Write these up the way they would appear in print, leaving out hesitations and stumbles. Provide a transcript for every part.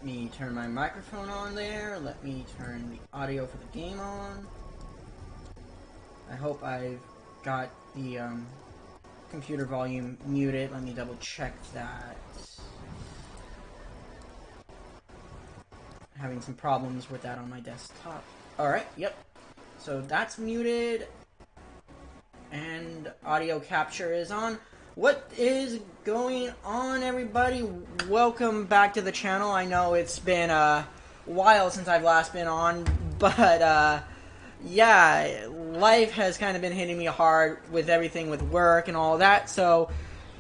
me turn my microphone on there. Let me turn the audio for the game on. I hope I've got the computer volume muted. Let me double check that. Having some problems with that on my desktop. Alright, yep. So that's muted. And audio capture is on. What is going on, everybody? Welcome back to the channel. I know it's been a while since I've last been on, but yeah, life has kind of been hitting me hard with everything with work and all that, so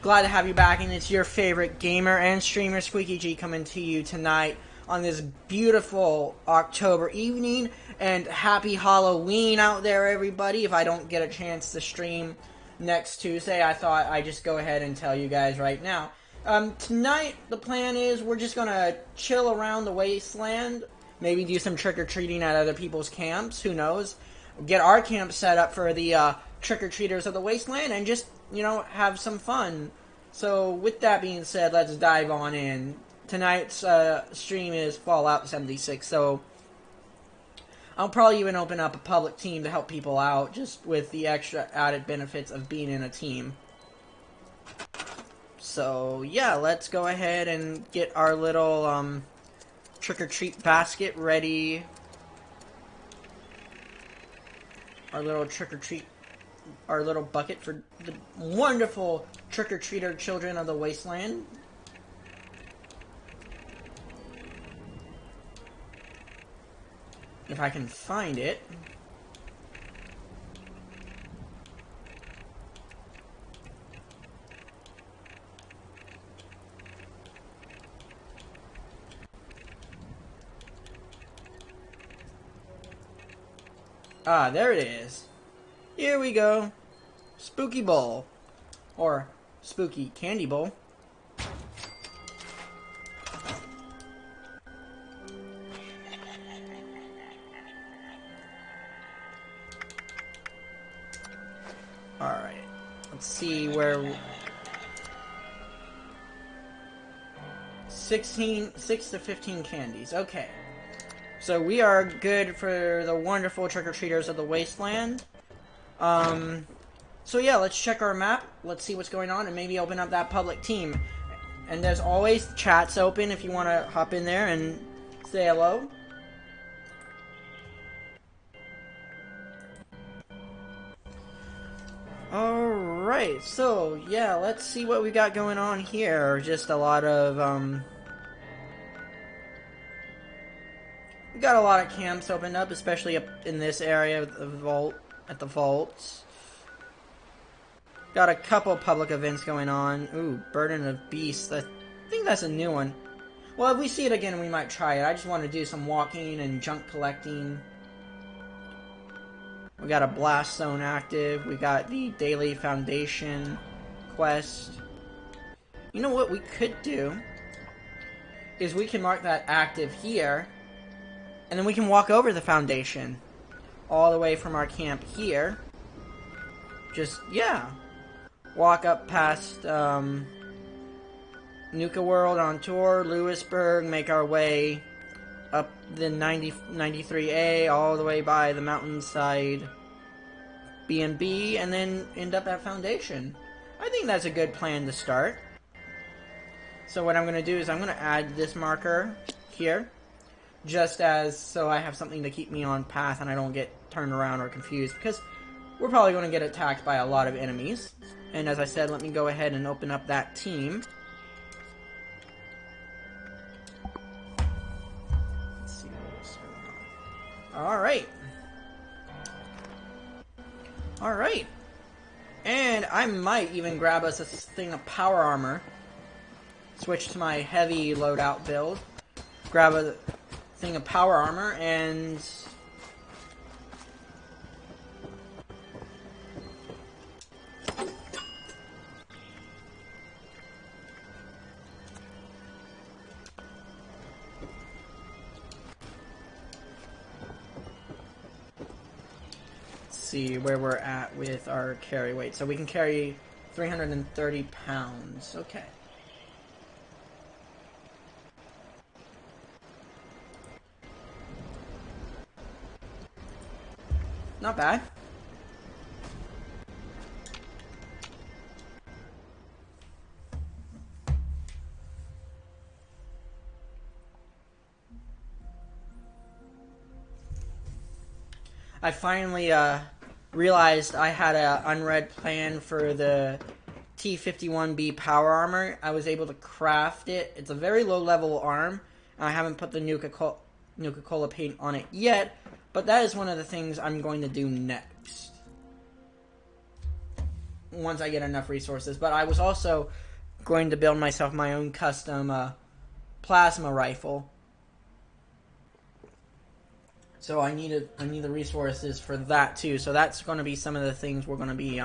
glad to have you back, and it's your favorite gamer and streamer, Squeaky G, coming to you tonight on this beautiful October evening, and happy Halloween out there, everybody. If I don't get a chance to stream next Tuesday, I thought I'd just go ahead and tell you guys right now. Tonight, the plan is we're just gonna chill around the Wasteland, maybe do some trick-or-treating at other people's camps, who knows, get our camp set up for the trick-or-treaters of the Wasteland, and just, you know, have some fun. So, with that being said, let's dive on in. Tonight's stream is Fallout 76, so I'll probably even open up a public team to help people out, just with the extra added benefits of being in a team. So, yeah, let's go ahead and get our little trick-or-treat basket ready. Our little trick-or-treat, our little bucket for the wonderful trick-or-treater children of the Wasteland. If I can find it. Ah, there it is. Here we go. Spooky Bowl. Or Spooky Candy Bowl. Alright. Let's see where... 6 to 15 candies. Okay. So we are good for the wonderful trick-or-treaters of the Wasteland. So yeah, let's check our map. Let's see what's going on and maybe open up that public team. And there's always chats open if you want to hop in there and say hello. Alright, so yeah, let's see what we got going on here. Just a lot of, we got a lot of camps opened up, especially up in this area of the vault, at the vaults. Got a couple public events going on. Ooh, Burden of Beasts. I think that's a new one. Well, if we see it again, we might try it. I just want to do some walking and junk collecting. We got a blast zone active. We got the daily foundation quest. You know what we could do? Is we can mark that active here. And then we can walk over the foundation. All the way from our camp here. Just, yeah. Walk up past Nuka World on tour, Lewisburg, make our way up the 93A, all the way by the mountainside B&B, and then end up at Foundation. I think that's a good plan to start. So what I'm going to do is I'm going to add this marker here, just as so I have something to keep me on path and I don't get turned around or confused, because we're probably going to get attacked by a lot of enemies. And as I said, let me go ahead and open up that team. Let's see what's going on. Alright. Alright. And I might even grab us a thing of power armor. Switch to my heavy loadout build. Grab a thing of power armor and... see where we're at with our carry weight. So we can carry 330 pounds. Okay. Not bad. I finally realized I had an unread plan for the T51B power armor. I was able to craft it. It's a very low level arm. I haven't put the Nuka-Cola paint on it yet, but that is one of the things I'm going to do next. Once I get enough resources. But I was also going to build myself my own custom plasma rifle. So I need the resources for that too. So that's going to be some of the things we're going to be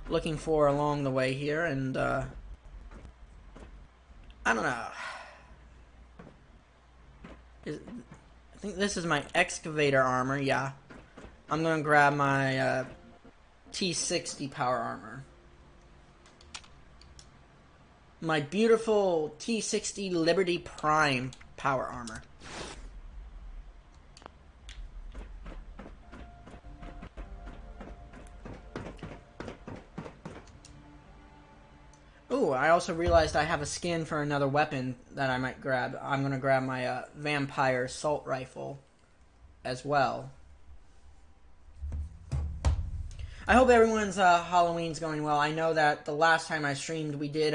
looking for along the way here. And I don't know. I think this is my excavator armor. Yeah, I'm going to grab my T60 power armor. My beautiful T60 Liberty Prime power armor. Ooh, I also realized I have a skin for another weapon that I might grab. I'm going to grab my vampire assault rifle as well. I hope everyone's Halloween's going well. I know that the last time I streamed we did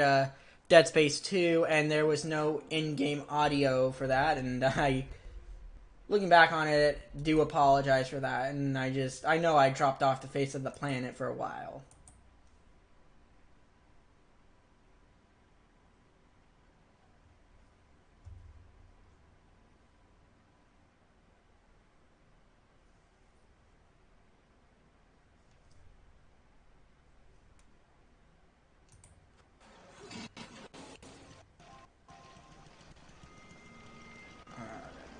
Dead Space 2 and there was no in-game audio for that, and I, looking back on it, do apologize for that. And I know I dropped off the face of the planet for a while.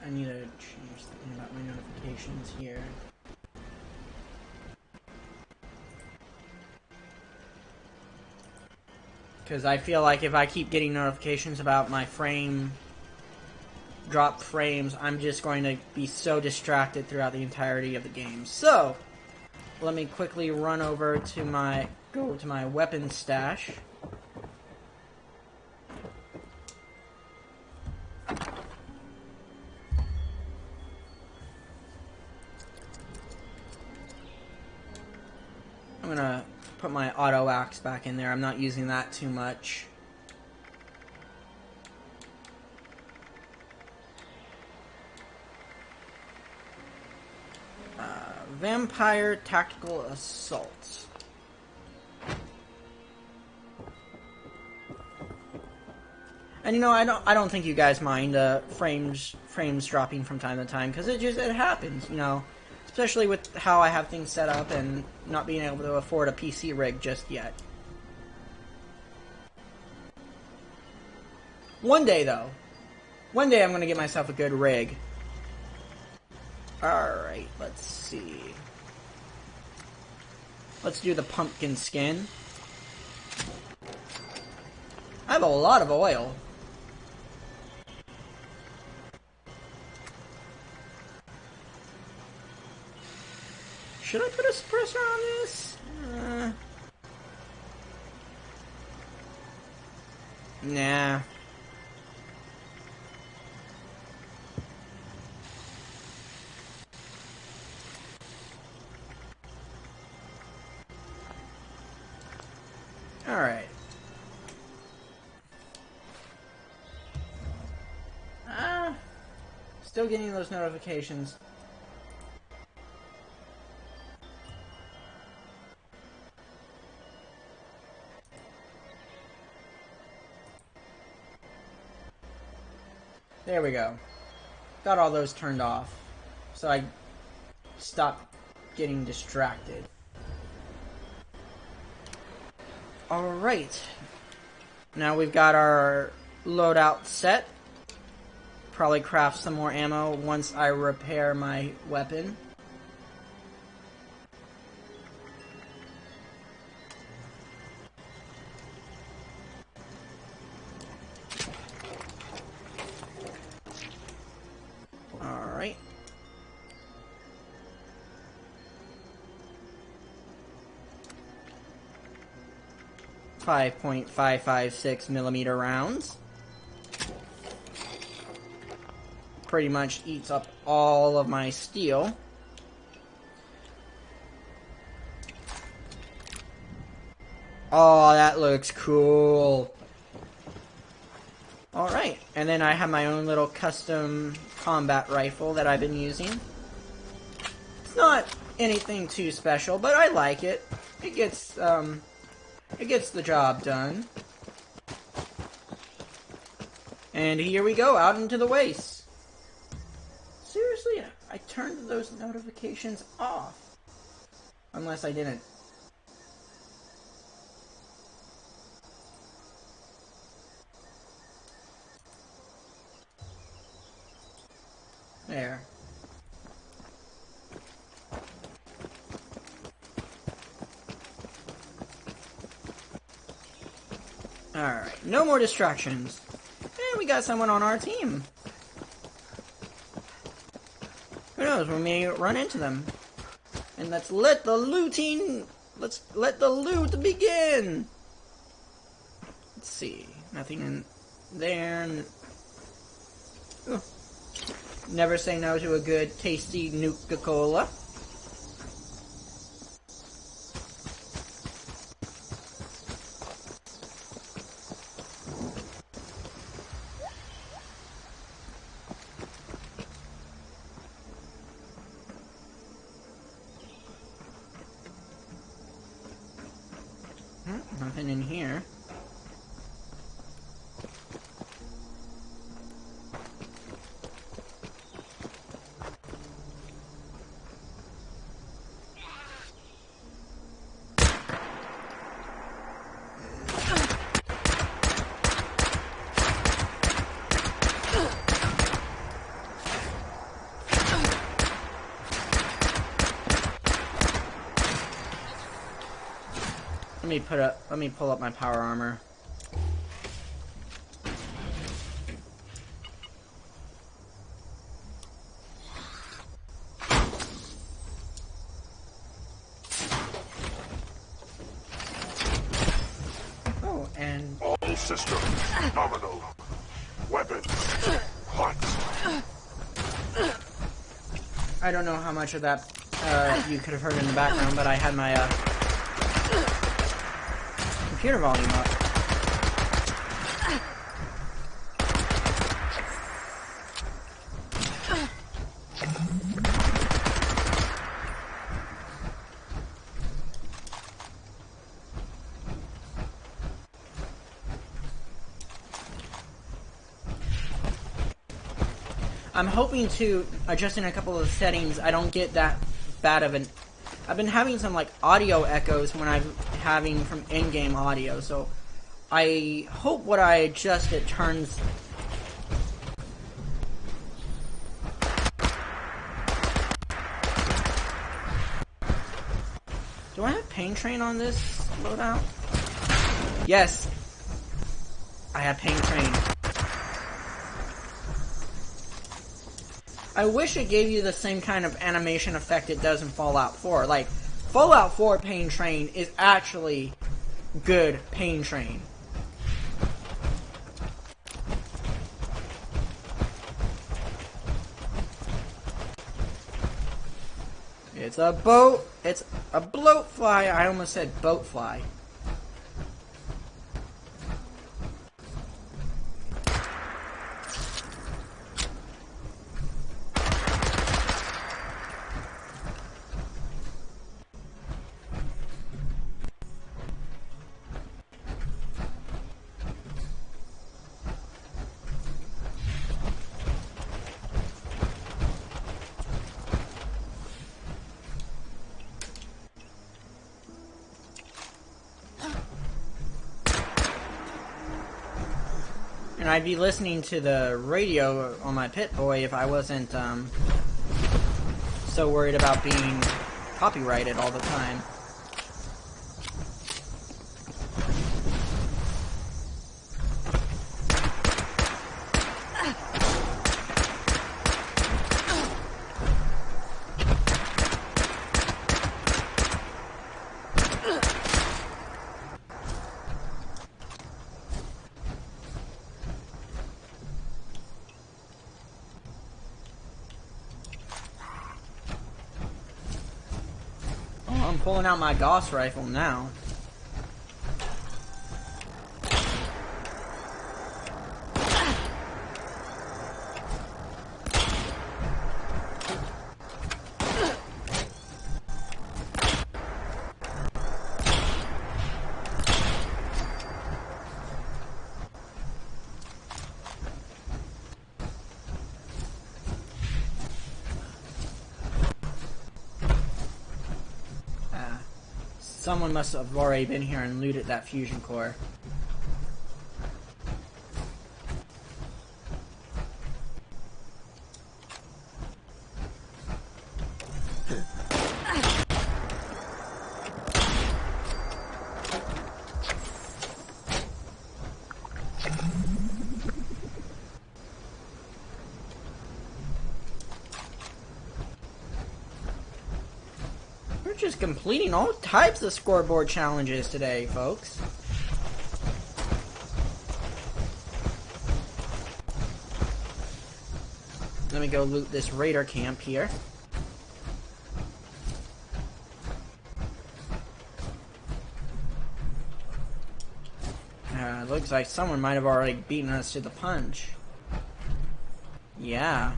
I need to change something about my notifications here. Because I feel like if I keep getting notifications about my drop frames, I'm just going to be so distracted throughout the entirety of the game. So, let me quickly run over to go to my weapon stash. I'm gonna put my auto axe back in there. I'm not using that too much. Vampire Tactical Assault. And you know, I don't think you guys mind frames dropping from time to time, because it happens, you know. Especially with how I have things set up and not being able to afford a PC rig just yet. One day, though. One day I'm going to get myself a good rig. Alright, let's see. Let's do the pumpkin skin. I have a lot of oil. Should I put a suppressor on this? Nah. Alright. Still getting those notifications. There we go. Got all those turned off. So I stopped getting distracted. Alright. Now we've got our loadout set. Probably craft some more ammo once I repair my weapon. Alright. 5.556 millimeter rounds. Pretty much eats up all of my steel. Oh, that looks cool. Alright, and then I have my own little custom combat rifle that I've been using. It's not anything too special, but I like it. It gets the job done. And here we go, out into the waste. Seriously, I turned those notifications off. Unless I didn't. There. Alright, no more distractions. And we got someone on our team. Who knows, we may run into them. And let's let the loot begin! Let's see, nothing in there. Ooh. Never say no to a good, tasty Nuka-Cola. Nothing in here. Let me pull up my power armor. Oh, and all systems nominal. Weapons hot. I don't know how much of that you could have heard in the background, but I had my computer volume up. I'm hoping to, adjusting a couple of the settings, I don't get that bad of an... I've been having some, like, audio echoes when I'm having from in-game audio, so I hope what I adjust it turns... Do I have Pain Train on this loadout? Yes! I have Pain Train. I wish it gave you the same kind of animation effect it does in Fallout 4. Like, Fallout 4 Pain Train is actually good Pain Train. It's a boat. It's a bloat fly. I almost said boat fly. And I'd be listening to the radio on my Pit-Boy if I wasn't so worried about being copyrighted all the time. I'm pulling out my Gauss rifle now. Someone must have already been here and looted that fusion core. Just completing all types of scoreboard challenges today, folks. Let me go loot this raider camp here. Looks like someone might have already beaten us to the punch. Yeah.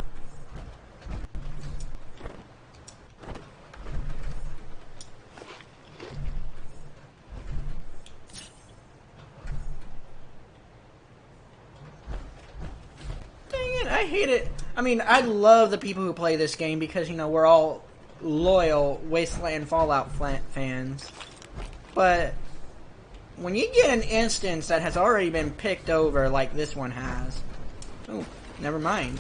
I hate it. I mean, I love the people who play this game because, you know, we're all loyal Wasteland Fallout fans. But when you get an instance that has already been picked over like this one has... Oh, never mind.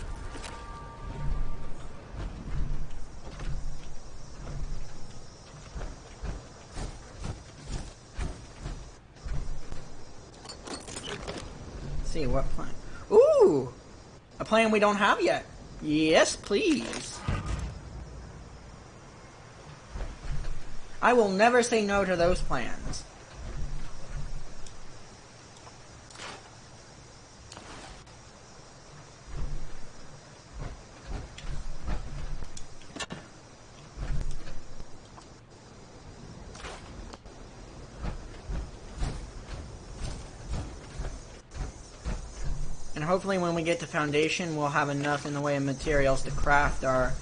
Let's see, what plan? Ooh! A plan we don't have yet. Yes, please. I will never say no to those plans. And hopefully when we get to Foundation, we'll have enough in the way of materials to craft our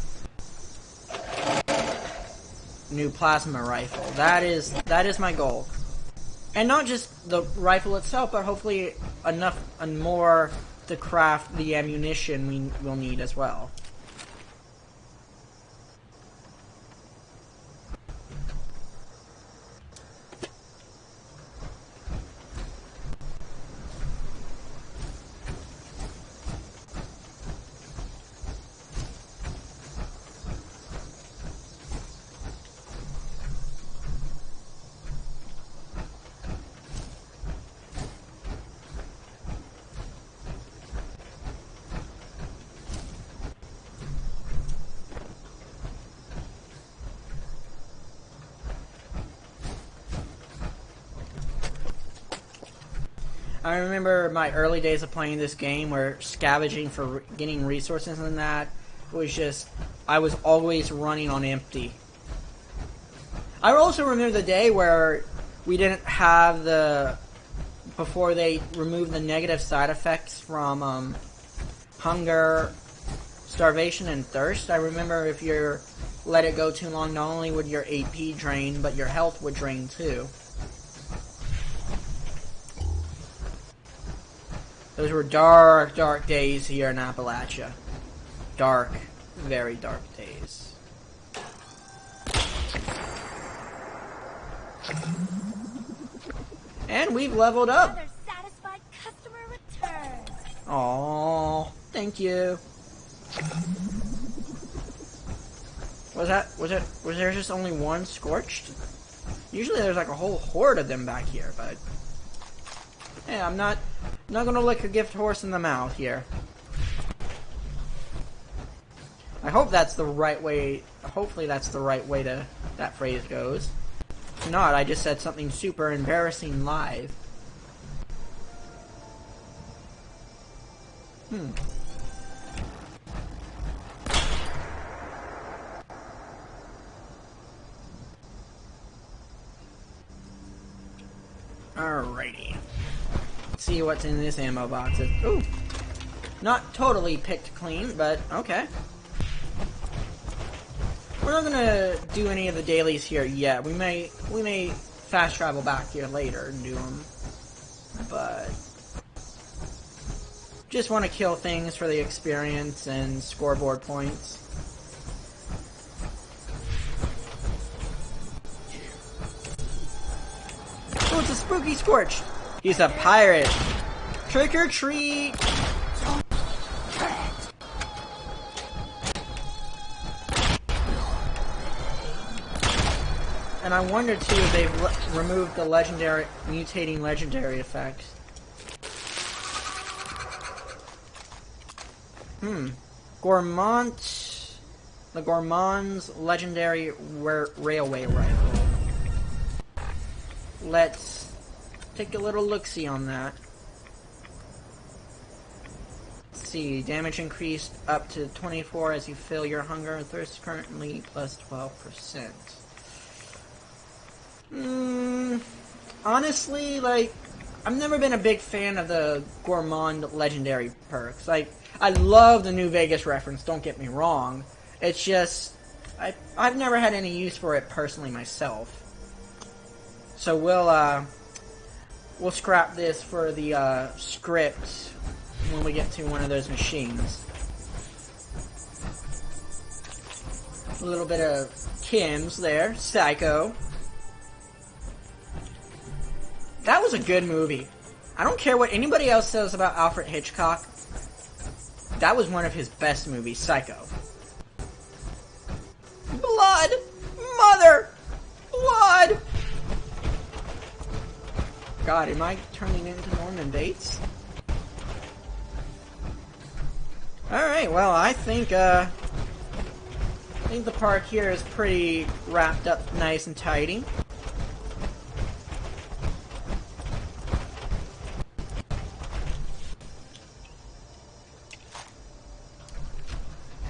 new plasma rifle. That is my goal. And not just the rifle itself, but hopefully enough and more to craft the ammunition we will need as well. I remember my early days of playing this game where scavenging for getting resources and that was just, I was always running on empty. I also remember the day where we didn't have the, before they removed the negative side effects from hunger, starvation, and thirst. I remember if you let it go too long, not only would your AP drain, but your health would drain too. Those were dark, dark days here in Appalachia. Dark, very dark days. And we've leveled up. Another satisfied customer return. Aww, thank you. Was there just only one scorched? Usually there's like a whole horde of them back here, but yeah, I'm not gonna lick a gift horse in the mouth here. I hope that's the right way. Hopefully that's the right way to that phrase goes. If not, I just said something super embarrassing live. Alrighty. Let's see what's in this ammo box. Ooh. Not totally picked clean, but okay. We're not gonna do any of the dailies here yet. We may fast travel back here later and do them, but just want to kill things for the experience and scoreboard points. Oh, it's a spooky Scorch. He's a pirate. Trick or treat. And I wonder too if they've removed the legendary, mutating legendary effect. Gourmand, the Gourmand's legendary railway rifle. Let's take a little look-see on that. Let's see, damage increased up to 24 as you fill your hunger and thirst, currently plus 12%. Honestly, like, I've never been a big fan of the Gourmand legendary perks. Like, I love the New Vegas reference, don't get me wrong. It's just, I've never had any use for it personally myself. So we'll scrap this for the script when we get to one of those machines. A little bit of Kim's there, Psycho. That was a good movie. I don't care what anybody else says about Alfred Hitchcock. That was one of his best movies, Psycho. Blood! Mother! Blood! God, am I turning into Norman Bates? Alright, well, I think the park here is pretty wrapped up nice and tidy.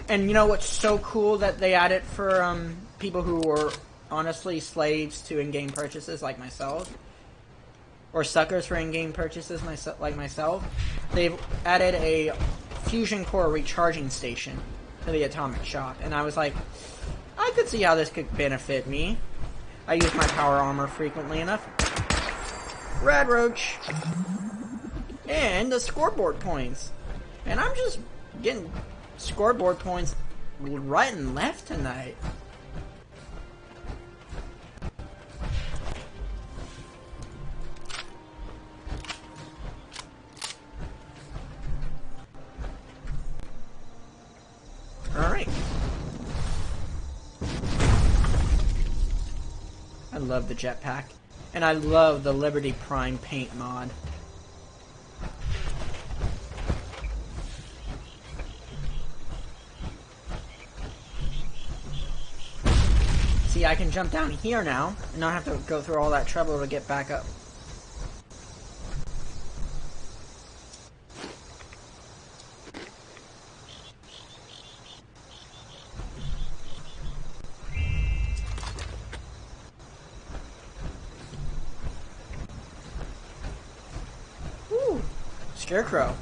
And you know what's so cool that they added for people who were honestly slaves to in-game purchases like myself? Or suckers for in-game purchases like myself? They've added a fusion core recharging station to the Atomic Shop. And I was like, I could see how this could benefit me. I use my power armor frequently enough. Rad Roach. And the scoreboard points. And I'm just getting scoreboard points right and left tonight. Alright. I love the jetpack. And I love the Liberty Prime paint mod. See, I can jump down here now, and not have to go through all that trouble to get back up. Woo! Scarecrow.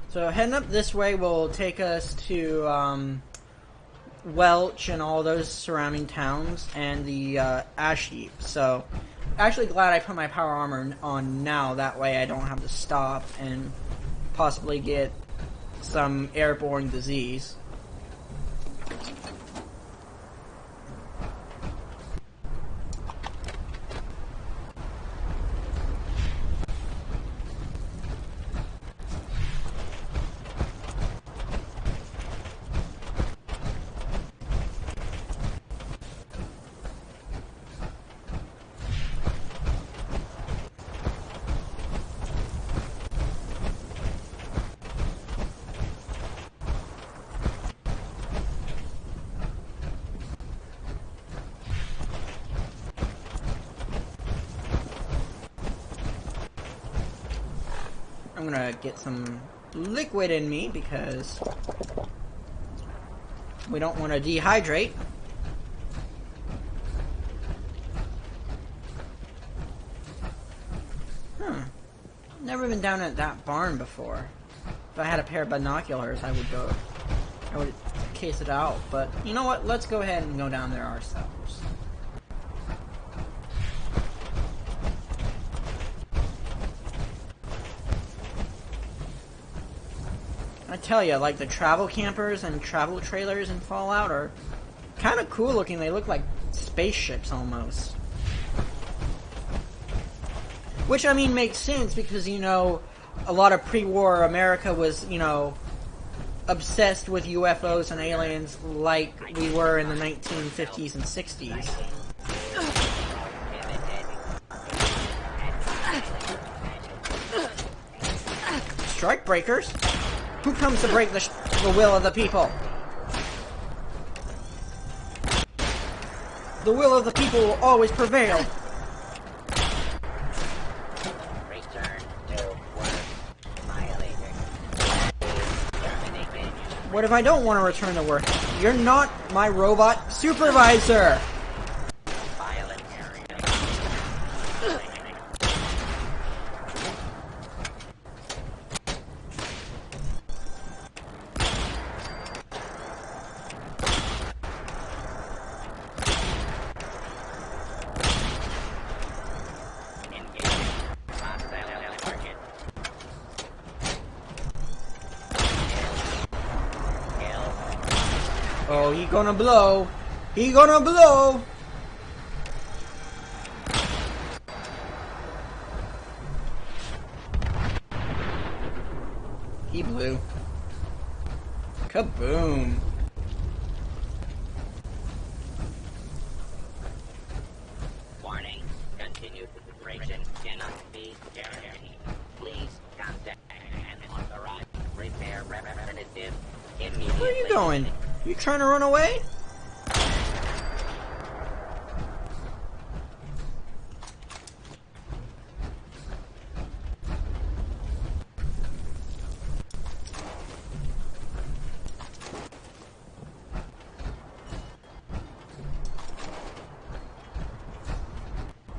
So heading up this way will take us to Welch and all those surrounding towns and the Ash Heap. So actually glad I put my power armor on now, that way I don't have to stop and possibly get some airborne disease. I'm gonna get some liquid in me because we don't want to dehydrate. Never been down at that barn before. If I had a pair of binoculars, I would case it out. But you know what? Let's go ahead and go down there ourselves. I tell you, like the travel campers and travel trailers in Fallout are kind of cool looking. They look like spaceships almost. Which, I mean, makes sense because, you know, a lot of pre-war America was, you know, obsessed with UFOs and aliens like we were in the 1950s and 60s. Strike breakers? Who comes to break the will of the people? The will of the people will always prevail. What if I don't want to return to work? You're not my robot supervisor! Oh, he gonna blow. He gonna blow. He blew. Kaboom. Warning. Continued operation cannot be guaranteed. Please contact an authorized repair representative immediately. Where are you going? You trying to run away?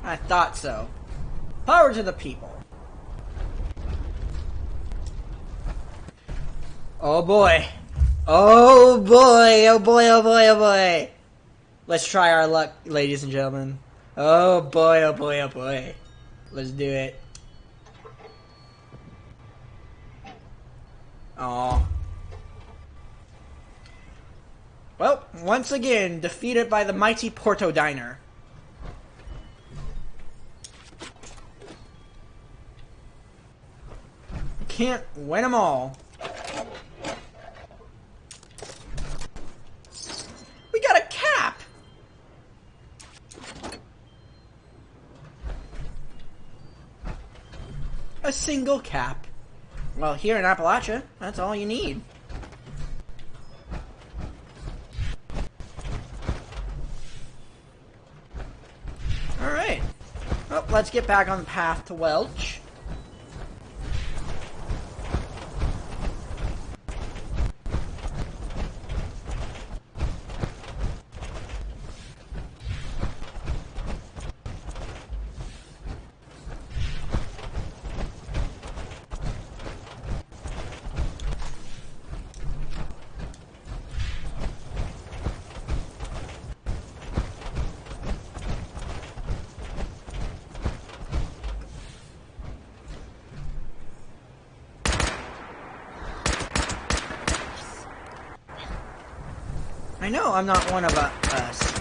I thought so. Power to the people. Oh boy. Oh boy, oh boy, oh boy, oh boy. Let's try our luck, ladies and gentlemen. Oh boy, oh boy, oh boy. Let's do it. Aw. Well, once again, defeated by the mighty Porto Diner. Can't win them all. We got a cap! A single cap. Well, here in Appalachia, that's all you need. Alright. Well, let's get back on the path to Welch. I know I'm not one of us.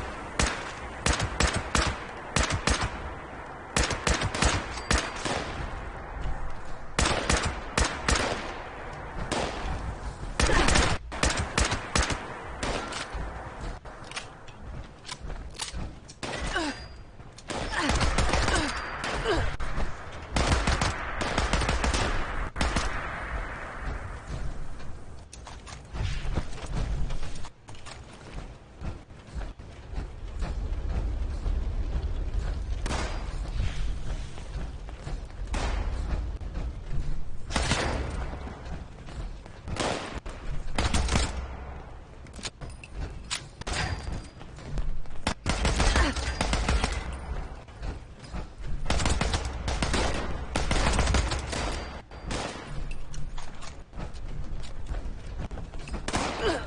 What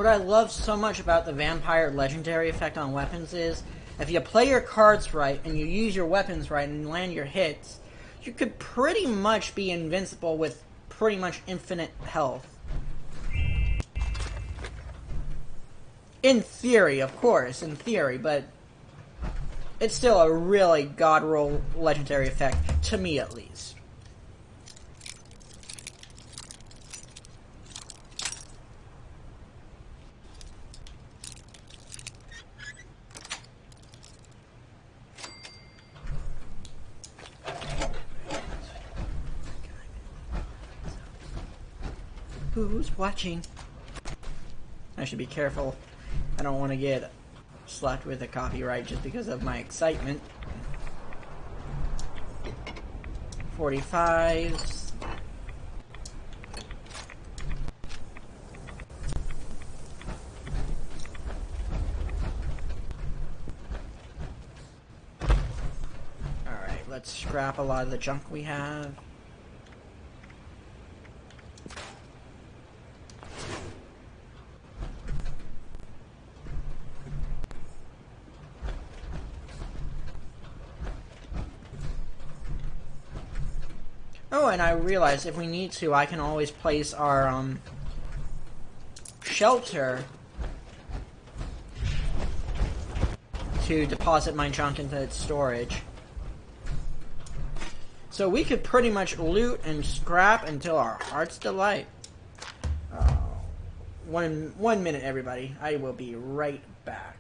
I love so much about the vampire legendary effect on weapons is, if you play your cards right and you use your weapons right and land your hits, you could pretty much be invincible with pretty much infinite health. In theory, of course, in theory, but it's still a really god roll legendary effect, to me at least. Who's watching? I should be careful. I don't want to get slapped with a copyright just because of my excitement. 45s. Alright, let's scrap a lot of the junk we have. Oh, and I realized if we need to, I can always place our, shelter to deposit my junk into its storage. So we could pretty much loot and scrap until our heart's delight. One minute, everybody. I will be right back.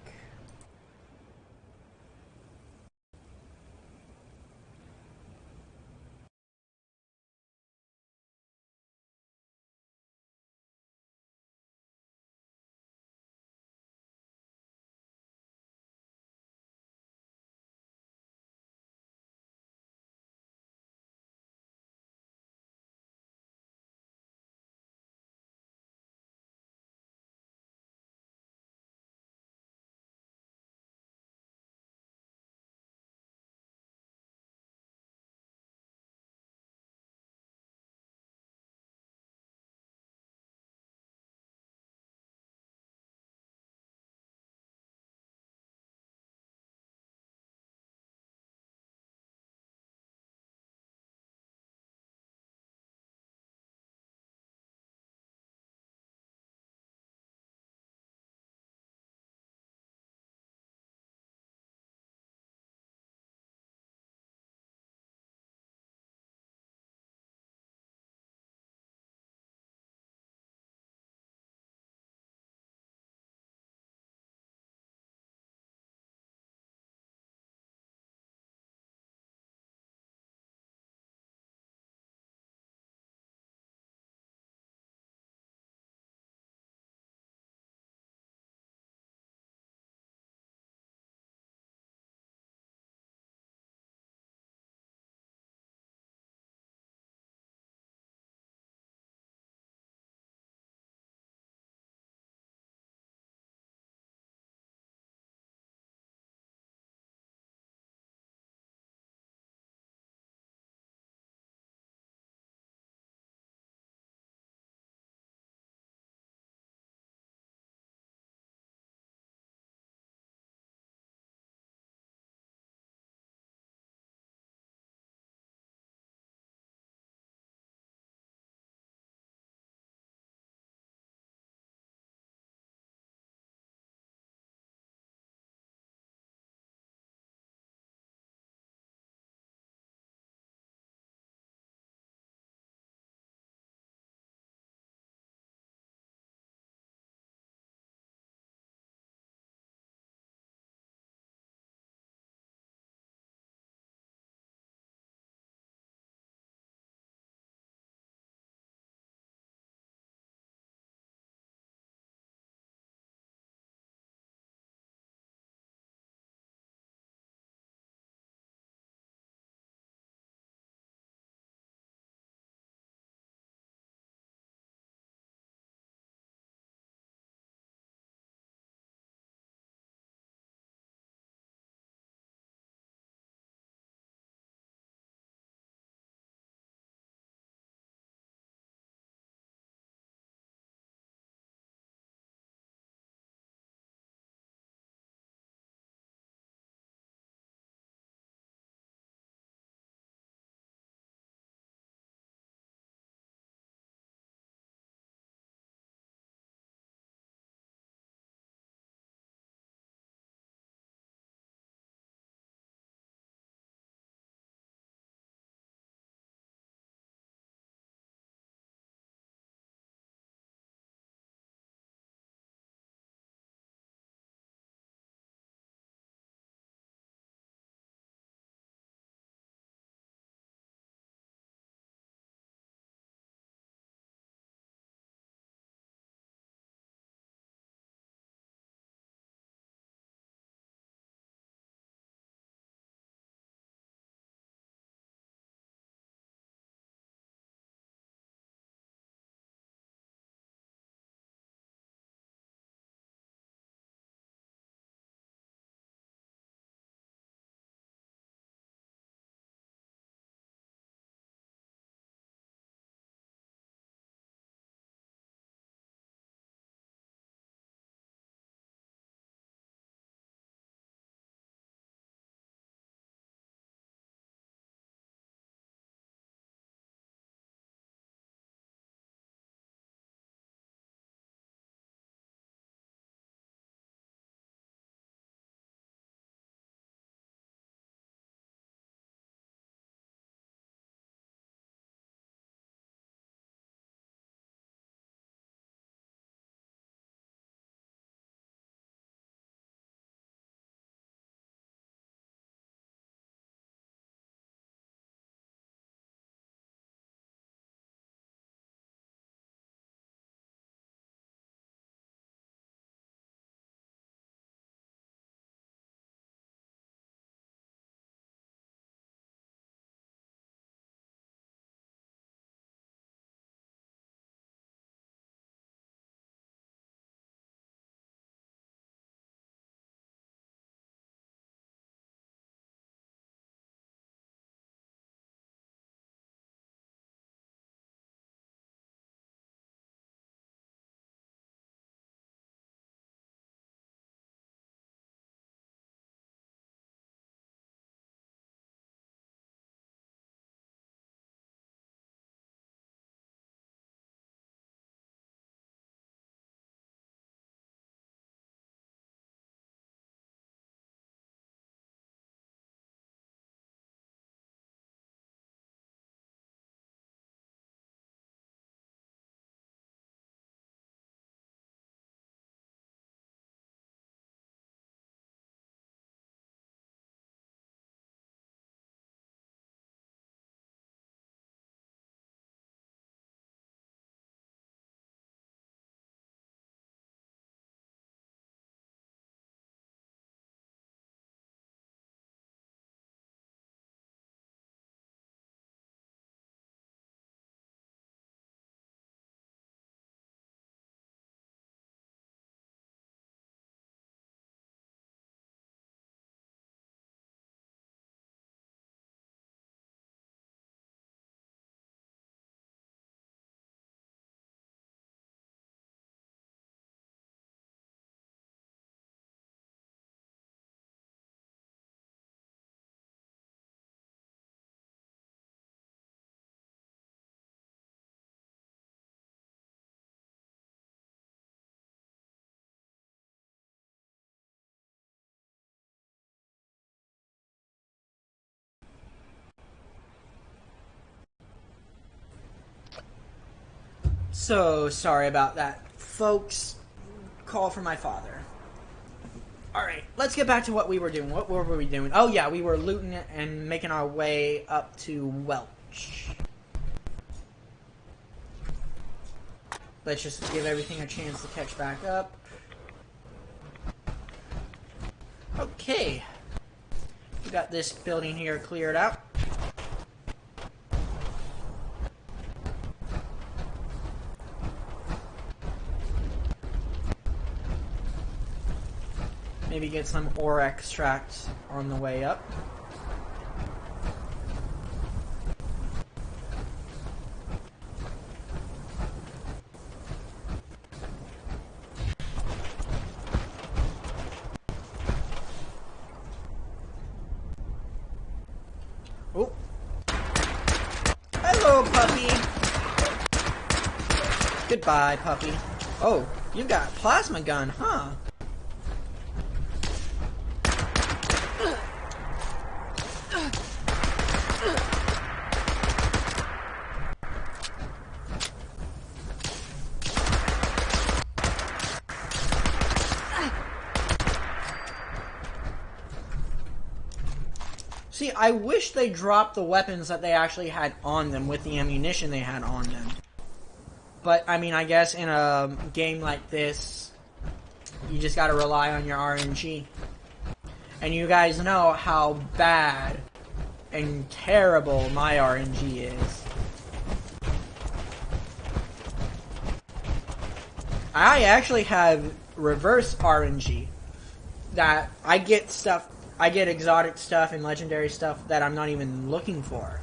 So sorry about that, folks. Call from my father. Alright, let's get back to what we were doing. What were we doing? Oh yeah, we were looting and making our way up to Welch. Let's just give everything a chance to catch back up. Okay. We got this building here cleared out. Maybe get some ore extracts on the way up. Oh. Hello, puppy. Goodbye, puppy. Oh, you got a plasma gun, huh? See, I wish they dropped the weapons that they actually had on them with the ammunition they had on them. But, I mean, I guess in a game like this, you just gotta rely on your RNG. And you guys know how bad and terrible my RNG is. I actually have reverse RNG. That I get stuff... I get exotic stuff and legendary stuff that I'm not even looking for.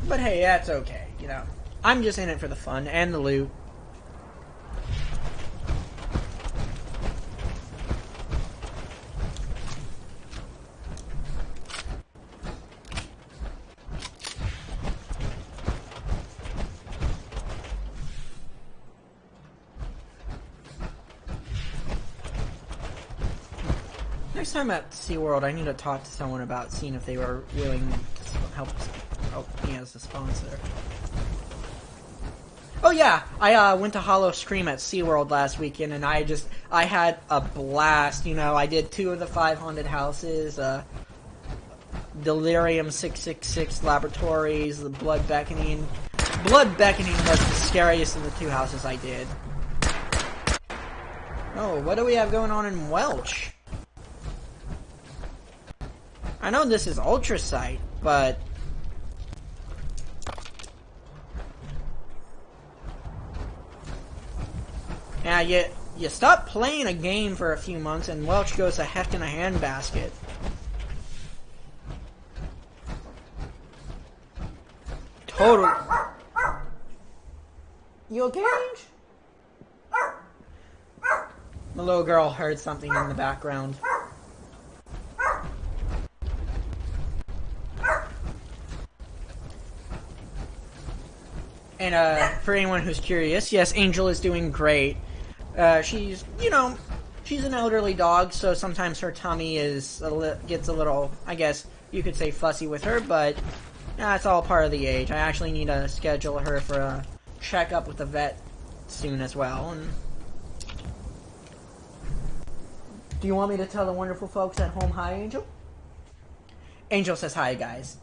But hey, that's okay, you know. I'm just in it for the fun and the loot. Next time at SeaWorld, I need to talk to someone about seeing if they were willing to help me as a sponsor. Oh yeah, I went to Hollow Scream at SeaWorld last weekend, and I had a blast. You know, I did 2 of the 5 haunted houses, Delirium 666 Laboratories, the Blood Beckoning. Blood Beckoning was the scariest of the 2 houses I did. Oh, what do we have going on in Welch? I know this is Ultrasite, but... yeah, you stop playing a game for a few months and Welch goes to heft in a handbasket. Totally. You okay, Ange? The little girl heard something in the background. And for anyone who's curious, yes, Angel is doing great. She's, you know, she's an elderly dog, so sometimes her tummy gets a little, I guess you could say, fussy with her, but it's all part of the age. I actually need to schedule her for a checkup with the vet soon as well. And do you want me to tell the wonderful folks at home hi, Angel? Angel says hi, guys.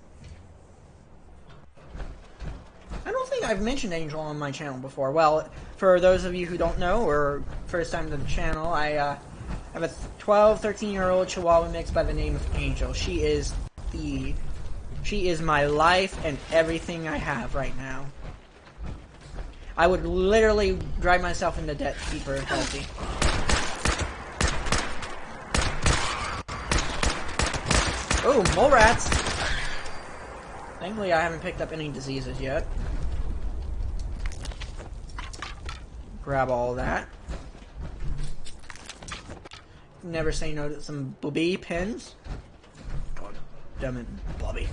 I don't think I've mentioned Angel on my channel before. Well, for those of you who don't know, or first time to the channel, I have a 12, 13-year-old Chihuahua mix by the name of Angel. She is my life and everything I have right now. I would literally drive myself into debt to keep her healthy. Oh, mole rats! Thankfully, I haven't picked up any diseases yet. Grab all that. Never say no to some booby pins. God damn it, Bobby.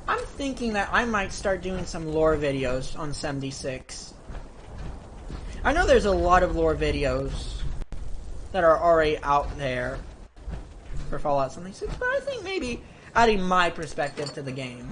I'm thinking that I might start doing some lore videos on 76. I know there's a lot of lore videos that are already out there for Fallout 76, but I think maybe adding my perspective to the game.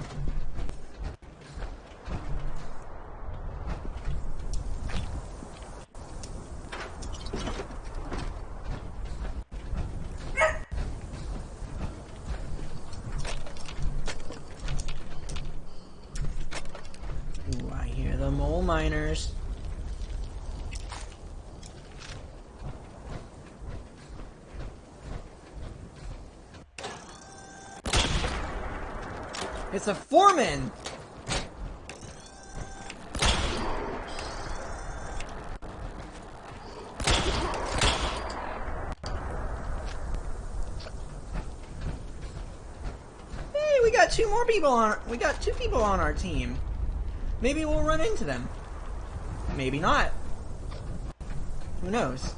Ooh, I hear the mole miners. It's a foreman! Hey, we got two more people on. We got two people on our team. Maybe we'll run into them. Maybe not. Who knows?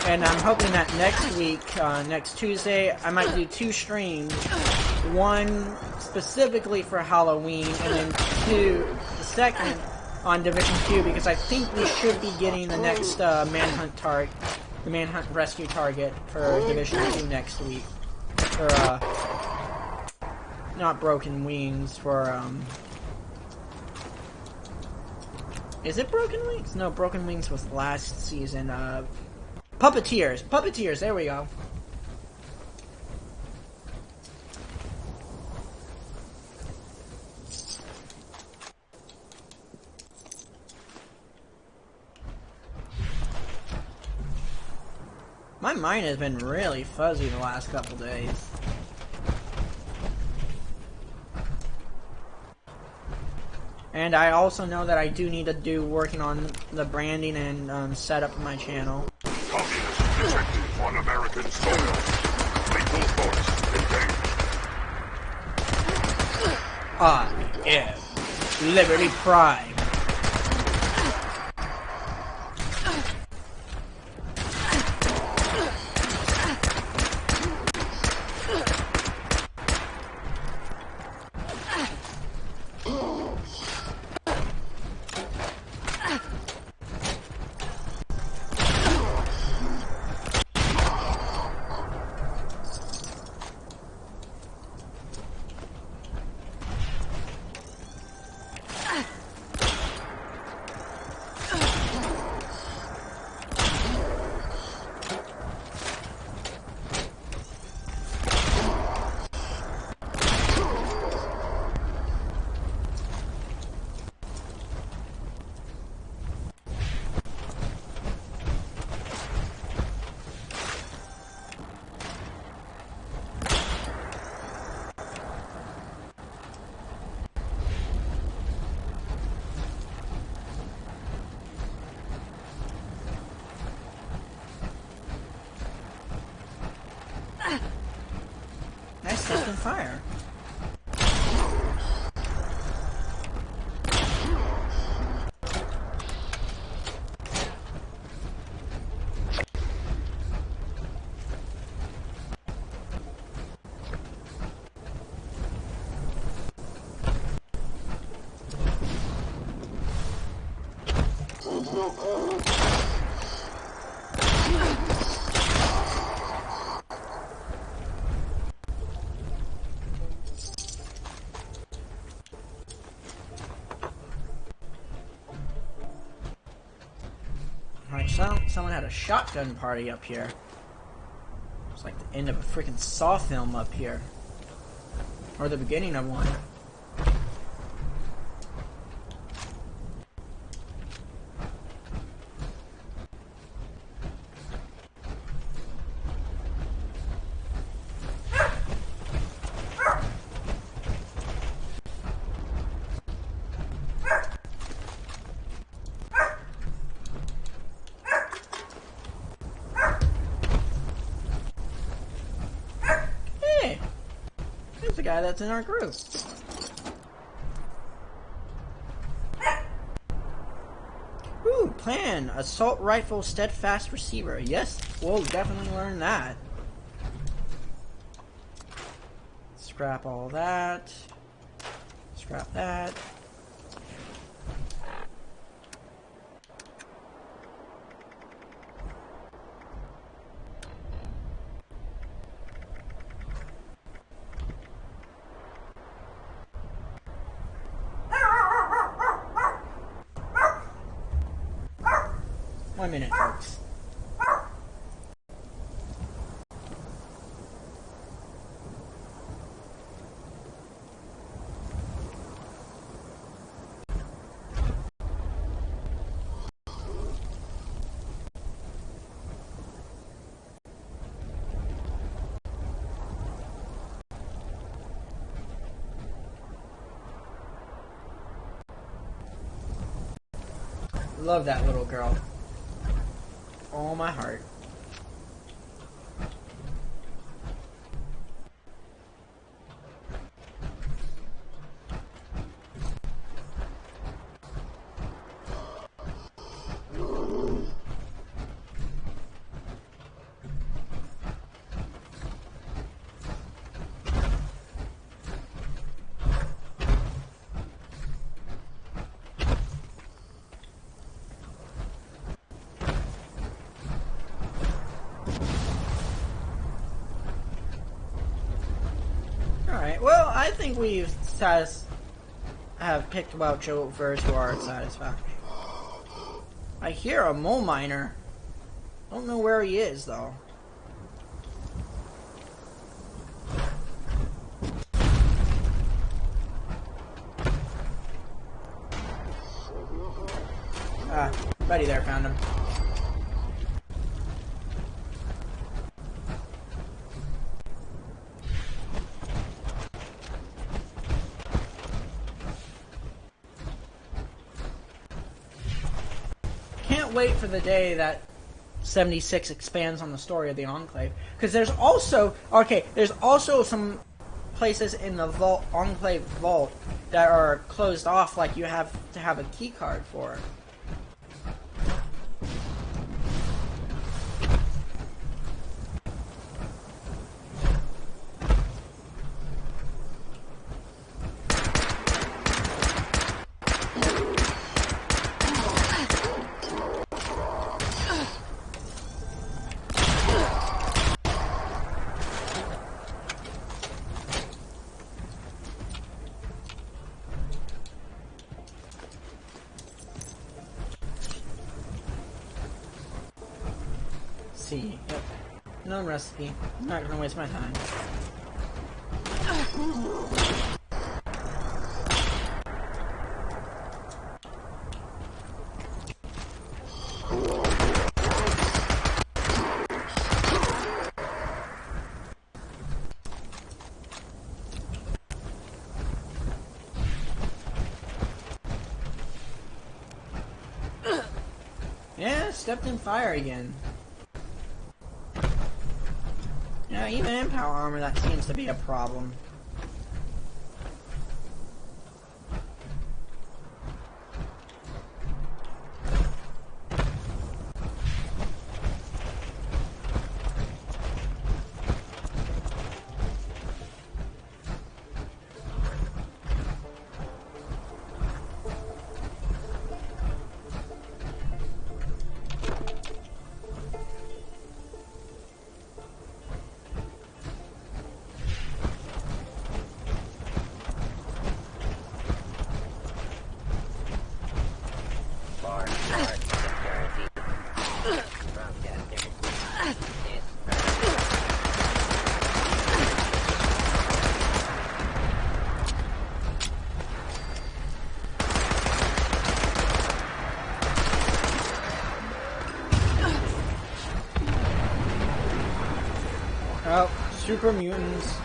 And I'm hoping that next week, next Tuesday, I might do 2 streams. One specifically for Halloween, and then the second on Division 2, because I think we should be getting the next manhunt rescue target for Division 2 next week. For, not Broken Wings, for, is it Broken Wings? No, Broken Wings was last season. Puppeteers. Puppeteers, there we go. My mind has been really fuzzy the last couple days. And I also know that I do need to do working on the branding and setup of my channel. Communist detective on American soil. Lethal force engaged. I am Liberty Prime. Nice stuff in fire. Alright, so someone had a shotgun party up here. It's like the end of a freaking Saw film up here. Or the beginning of one. the guy that's in our group. Ooh, plan. Assault rifle steadfast receiver. Yes, we'll definitely learn that. Scrap all that. Scrap that. One minute, folks. Love that little girl. All my heart. Alright, well, I think we have picked out Jover to our satisfaction. I hear a mole miner. Don't know where he is, though. Ah, buddy there, found him. Can't wait for the day that 76 expands on the story of the Enclave, because there's also some places in the Enclave vault that are closed off, like you have to have a key card for. See, yep. Known recipe. I'm not gonna waste my time. Yeah, stepped in fire again. Yeah, even in power armor, that seems to be a problem. Oh, super mutants.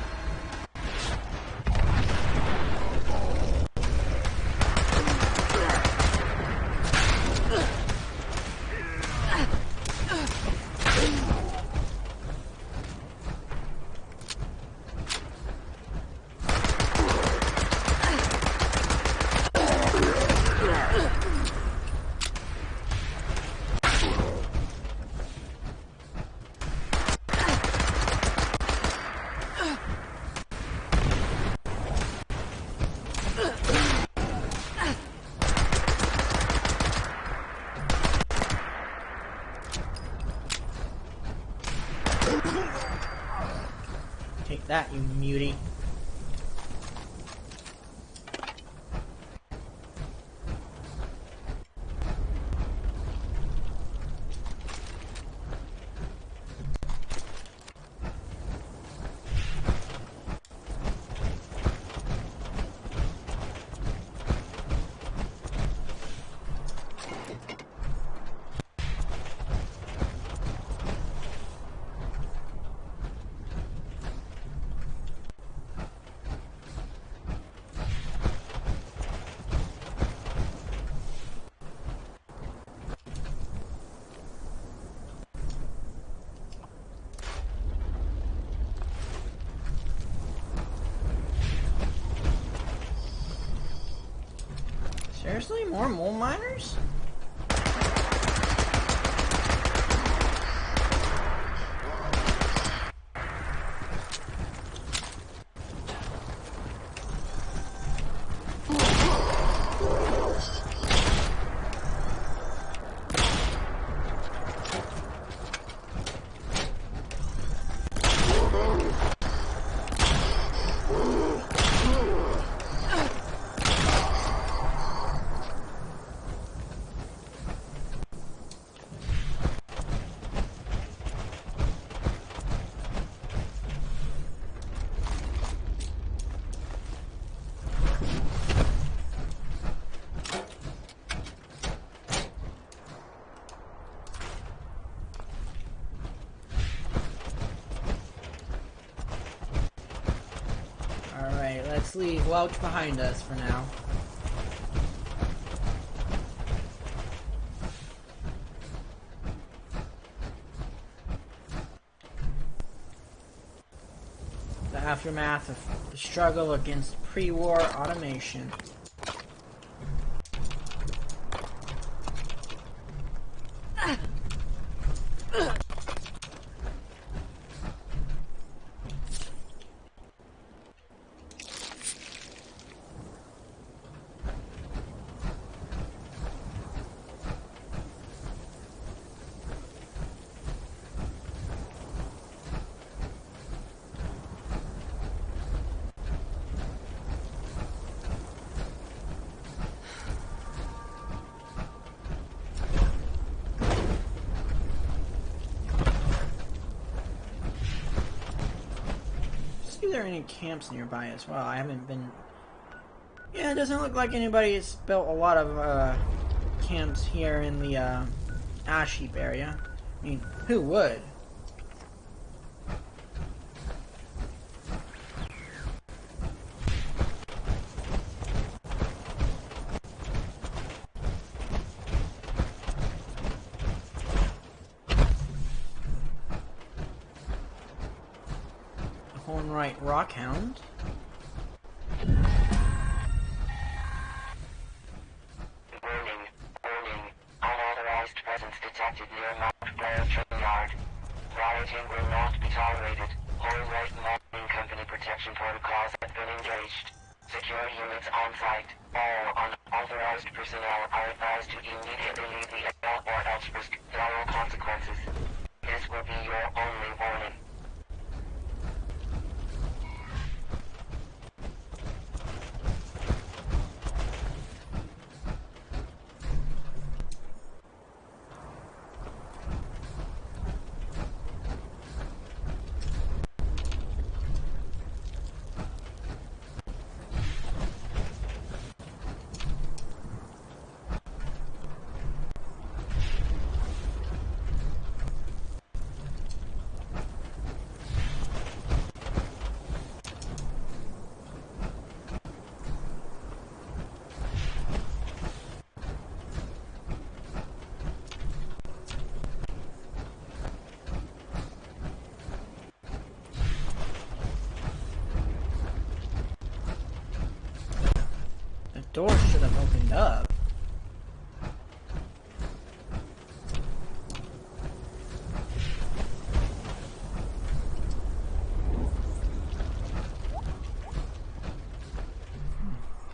Take that, you mutie. Seriously? More mole miners? Alright, let's leave Welch behind us for now. The aftermath of the struggle against pre-war automation. See if there are any camps nearby as well. I haven't been... Yeah, it doesn't look like anybody's built a lot of camps here in the ash heap area. I mean, who would? Hornwright Rockhound. Warning. Unauthorized presence detected near Mount Blair train yard. Rioting will not be tolerated. Hornwright Mining Company protection protocols have been engaged. Security units on site. All unauthorized personnel are advised to immediately leave the area or else risk dire consequences. This will be your only warning. Door should have opened up.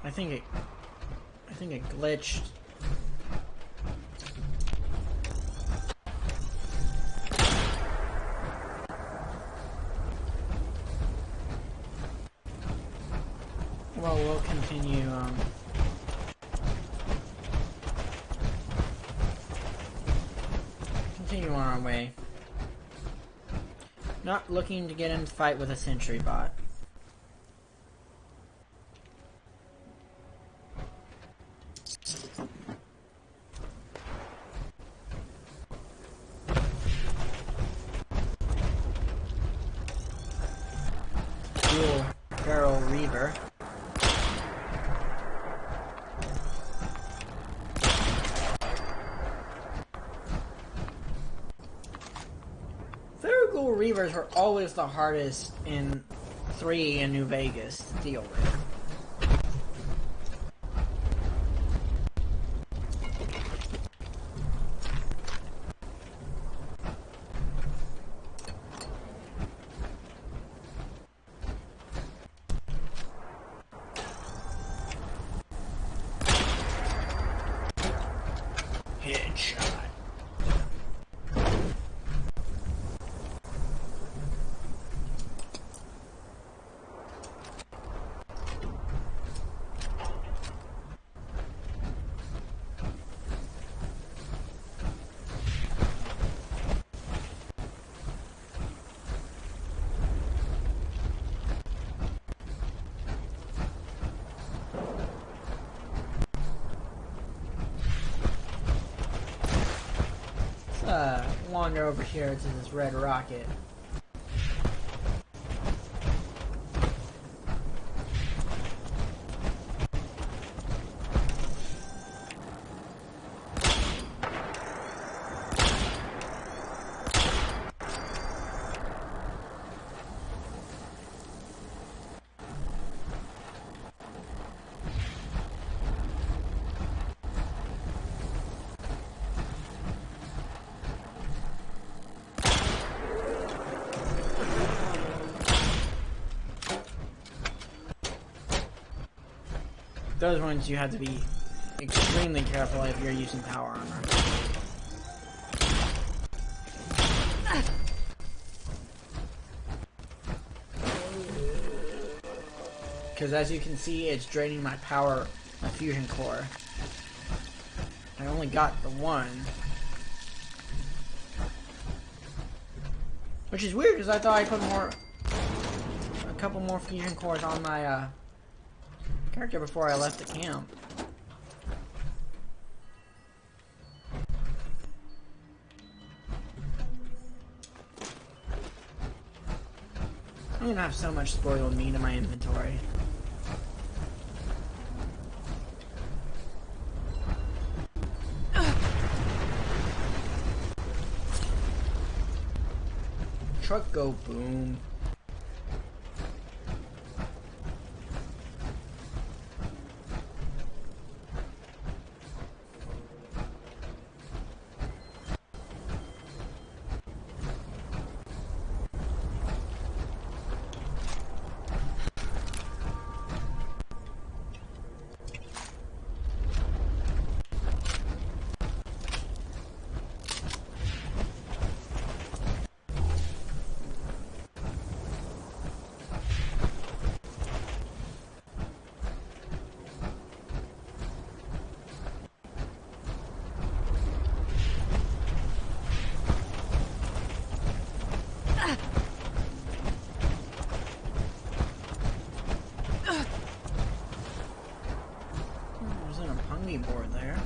I think it glitched. Well, we'll continue, continue on our way. Not looking to get in a fight with a sentry bot. Dual barrel reaver. Farragle Reavers were always the hardest in 3 in New Vegas to deal with. Headshot. Wander over here to this red rocket. Those ones you have to be extremely careful if you're using power armor. Because as you can see, it's draining my power, my fusion core. I only got the one. Which is weird, because I thought I put a couple more fusion cores on my, character before I left the camp. I'm gonna have so much spoiled meat in my inventory. Truck go boom. Board there.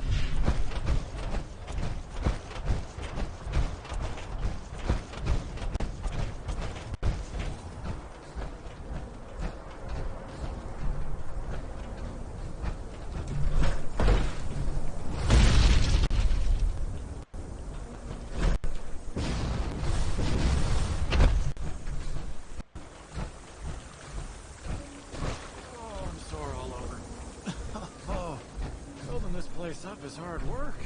Up is hard work.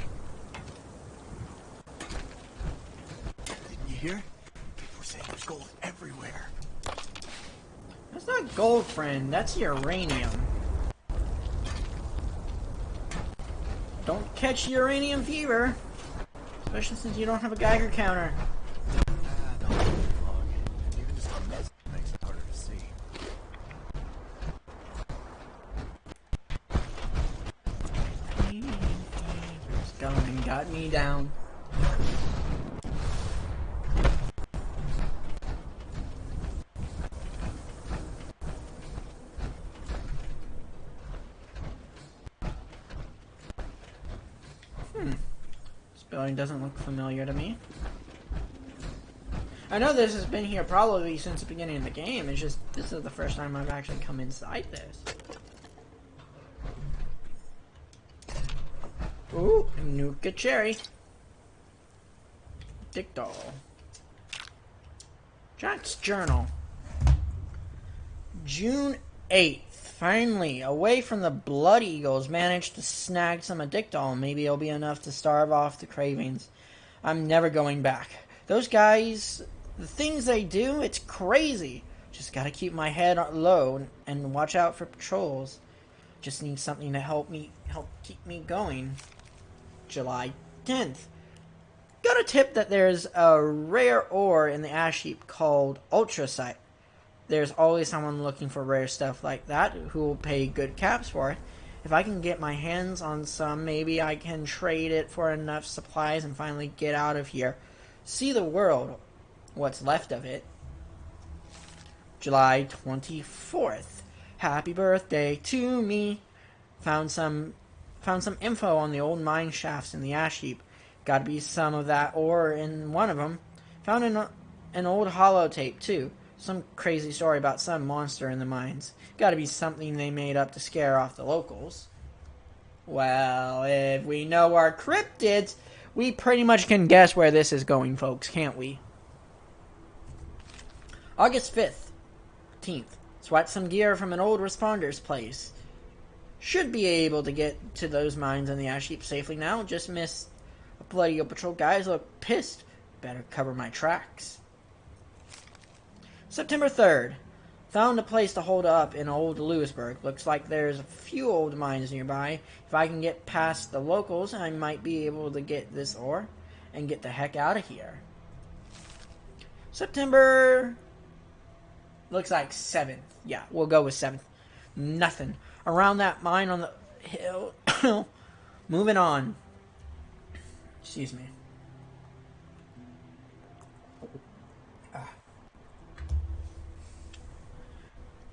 Didn't you hear? People were saying there's gold everywhere. That's not gold, friend. That's uranium. Don't catch uranium fever. Especially since you don't have a Geiger counter. Don't get long. Even just a mess makes it harder to see. got me down. This building doesn't look familiar to me. I know this has been here probably since the beginning of the game. It's just this is the first time I've actually come inside this. Ooh, Nuka Cherry. Dick doll. Jack's journal. June 8th. Finally, away from the Blood Eagles, managed to snag some of Dick doll. Maybe it'll be enough to starve off the cravings. I'm never going back. Those guys, the things they do, it's crazy. Just gotta keep my head low and watch out for patrols. Just need something to help keep me going. July 10th. Got a tip that there's a rare ore in the ash heap called ultracite. There's always someone looking for rare stuff like that who will pay good caps for it. If I can get my hands on some, maybe I can trade it for enough supplies and finally get out of here. See the world. What's left of it. July 24th. Happy birthday to me. Found some info on the old mine shafts in the ash heap. Gotta be some of that ore in one of them. Found an old holotape too. Some crazy story about some monster in the mines. Gotta be something they made up to scare off the locals. Well, if we know our cryptids, we pretty much can guess where this is going, folks, can't we? August 5th. 10th. Swat some gear from an old responder's place. Should be able to get to those mines in the ash heap safely now. Just missed a Blood Eagle patrol. Guys look pissed. Better cover my tracks. September 3rd. Found a place to hold up in Old Lewisburg. Looks like there's a few old mines nearby. If I can get past the locals, I might be able to get this ore and get the heck out of here. September... looks like 7th. Yeah, we'll go with 7th. Nothing. Around that mine on the hill. Moving on. Excuse me.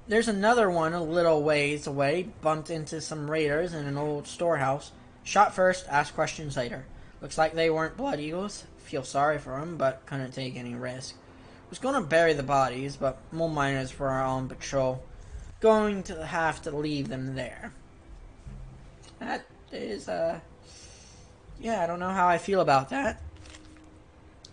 There's another one a little ways away. Bumped into some raiders in an old storehouse. Shot first, asked questions later. Looks like they weren't Blood Eagles. Feel sorry for them, but couldn't take any risk. Was going to bury the bodies, but more miners were on patrol. Going to have to leave them there. That is, yeah, I don't know how I feel about that.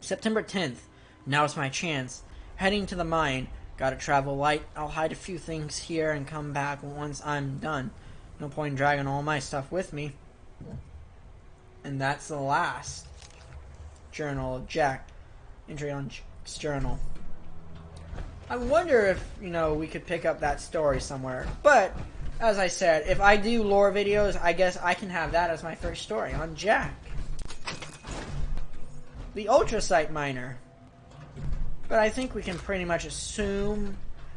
September 10th. Now's my chance. Heading to the mine. Gotta travel light. I'll hide a few things here and come back once I'm done. No point in dragging all my stuff with me. And that's the last journal of Jack. Entry on Jack's journal. I wonder if, we could pick up that story somewhere. But, as I said, if I do lore videos, I guess I can have that as my first story on Jack. The ultracite miner. But I think we can pretty much assume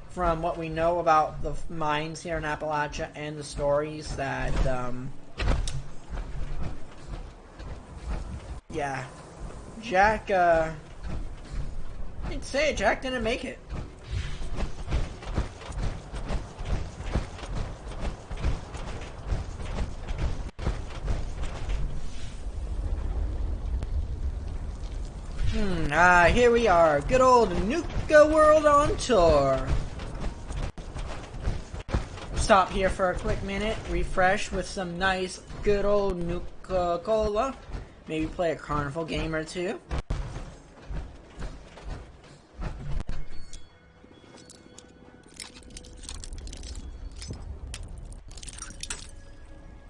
from what we know about the mines here in Appalachia and the stories that, yeah, Jack, I'd say Jack didn't make it. Here we are. Good old Nuka World on tour. Stop here for a quick minute, refresh with some nice, good old Nuka Cola. Maybe play a carnival game or two.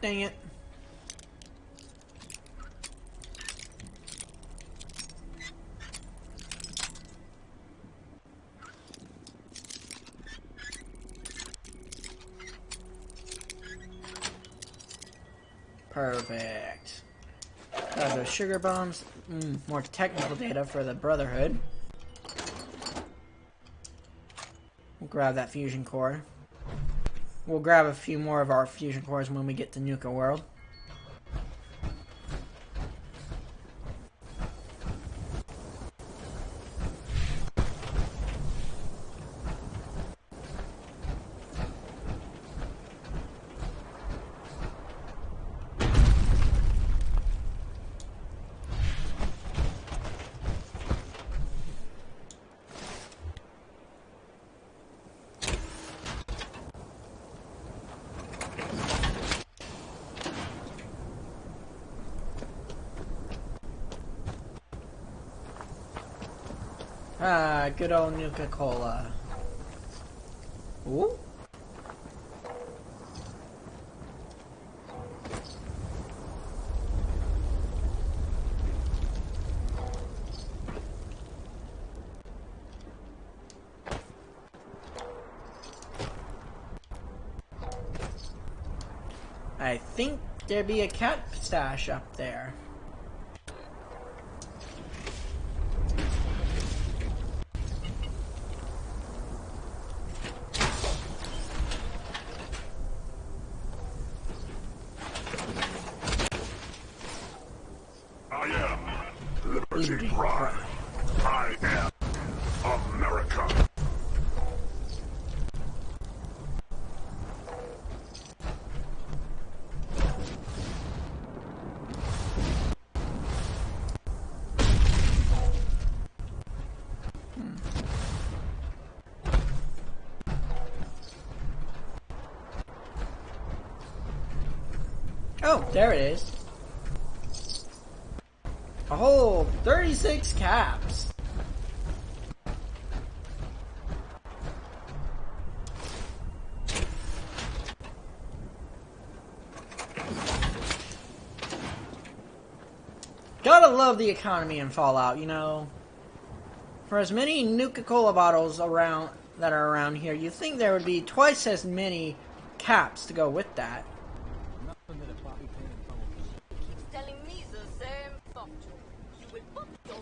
Dang it. Perfect. Got those sugar bombs. More technical data for the Brotherhood. We'll grab that fusion core. We'll grab a few more of our fusion cores when we get to Nuka World. Ah, good old Nuka-Cola. Ooh. I think there'd be a cat stash up there. I am Liberty Prime. I am America. Oh, there it is. A whole 36 caps. Gotta love the economy in Fallout, you know. For as many Nuka-Cola bottles around that are around here, you'd think there would be twice as many caps to go with that. Telling me the same thought. You will put your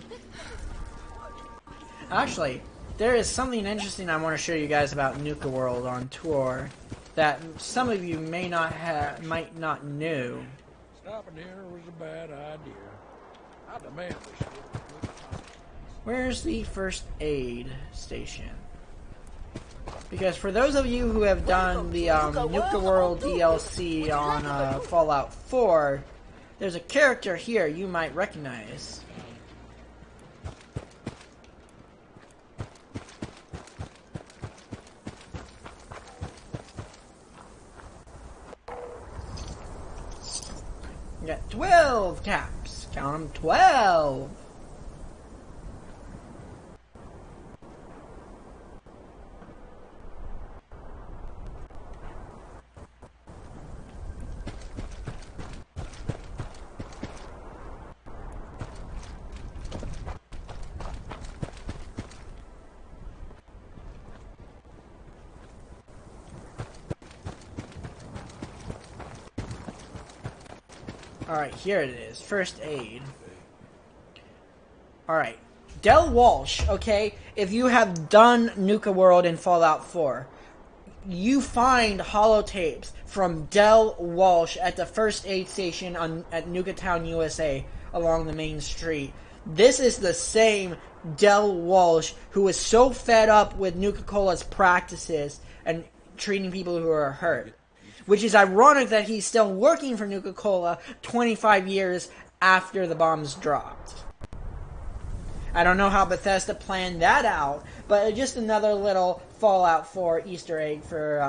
Actually, there is something interesting I want to show you guys about Nuka World on tour that some of you might not know. Stopping here was a bad idea. I demand this. Where's the first aid station? Because for those of you who have done the Nuka World DLC on Fallout 4, there's a character here you might recognize. You got 12 caps. Count them, 12. Alright, here it is. First aid. Alright. Del Walsh, okay? If you have done Nuka World in Fallout 4, you find holotapes from Del Walsh at the first aid station at Nuka Town, USA, along the main street. This is the same Del Walsh who was so fed up with Nuka-Cola's practices and treating people who are hurt. Which is ironic that he's still working for Nuka-Cola 25 years after the bombs dropped. I don't know how Bethesda planned that out, but just another little Fallout 4 Easter egg for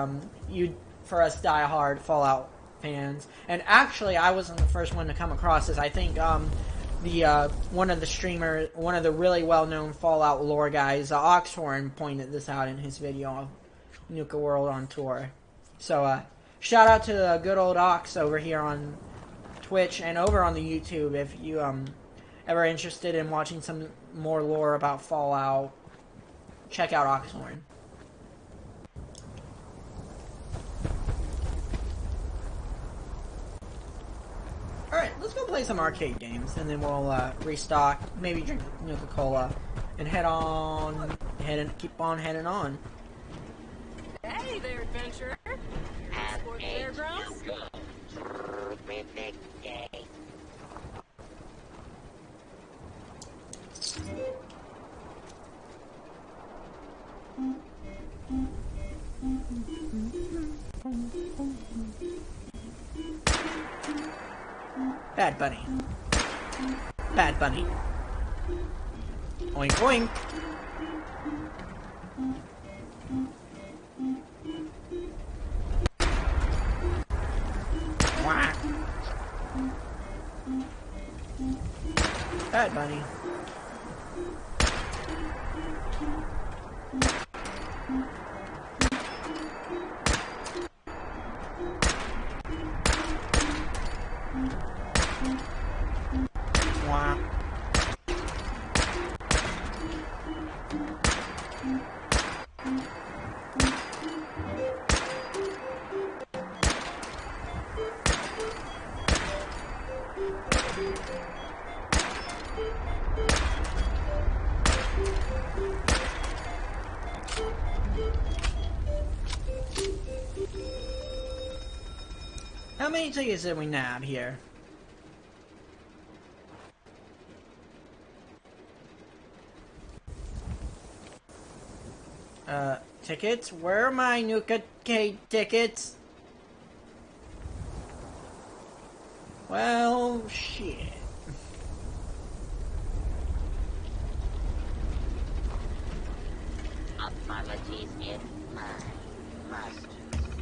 us die-hard Fallout fans. And actually, I wasn't the first one to come across this. I think one of the really well-known Fallout lore guys, Oxhorn, pointed this out in his video of Nuka World on tour. So, shout out to good old Ox over here on Twitch and over on the YouTube if you ever interested in watching some more lore about Fallout. Check out Oxhorn. Alright, let's go play some arcade games and then we'll restock, maybe drink Nuka-Cola and keep on heading on. Hey there, adventurer. Sport fairgrounds? Terrific day. Bad Bunny. Bad Bunny. Oink oink. Whack. Bad Bunny. How many tickets did we nab here? Tickets? Where are my Nuka K tickets? Well, shit. Apologies in my must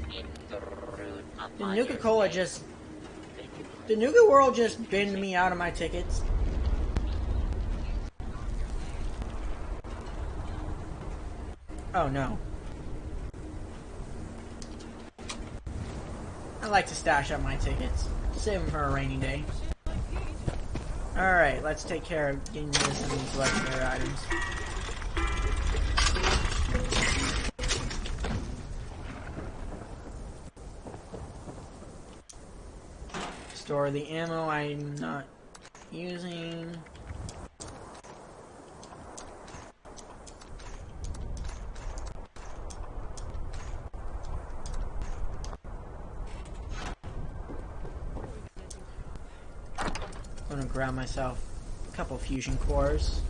intrude Did upon Nuka your Cola space. just... Did Nuka World just bend me out of my tickets? Oh no. I like to stash up my tickets. Save them for a rainy day. Alright, let's take care of getting rid of some of these legendary items. Store the ammo I'm not using. I'm gonna grab myself a couple fusion cores.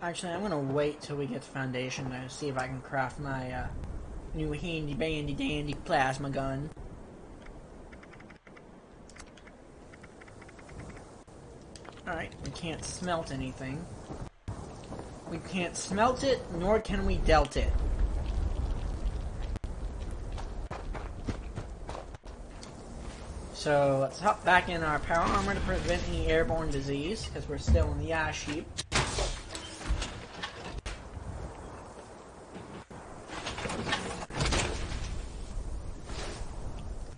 Actually, I'm gonna wait till we get to Foundation to see if I can craft my new handy bandy dandy plasma gun. Alright, we can't smelt anything. We can't smelt it, nor can we delt it. So let's hop back in our power armor to prevent any airborne disease, because we're still in the ash heap.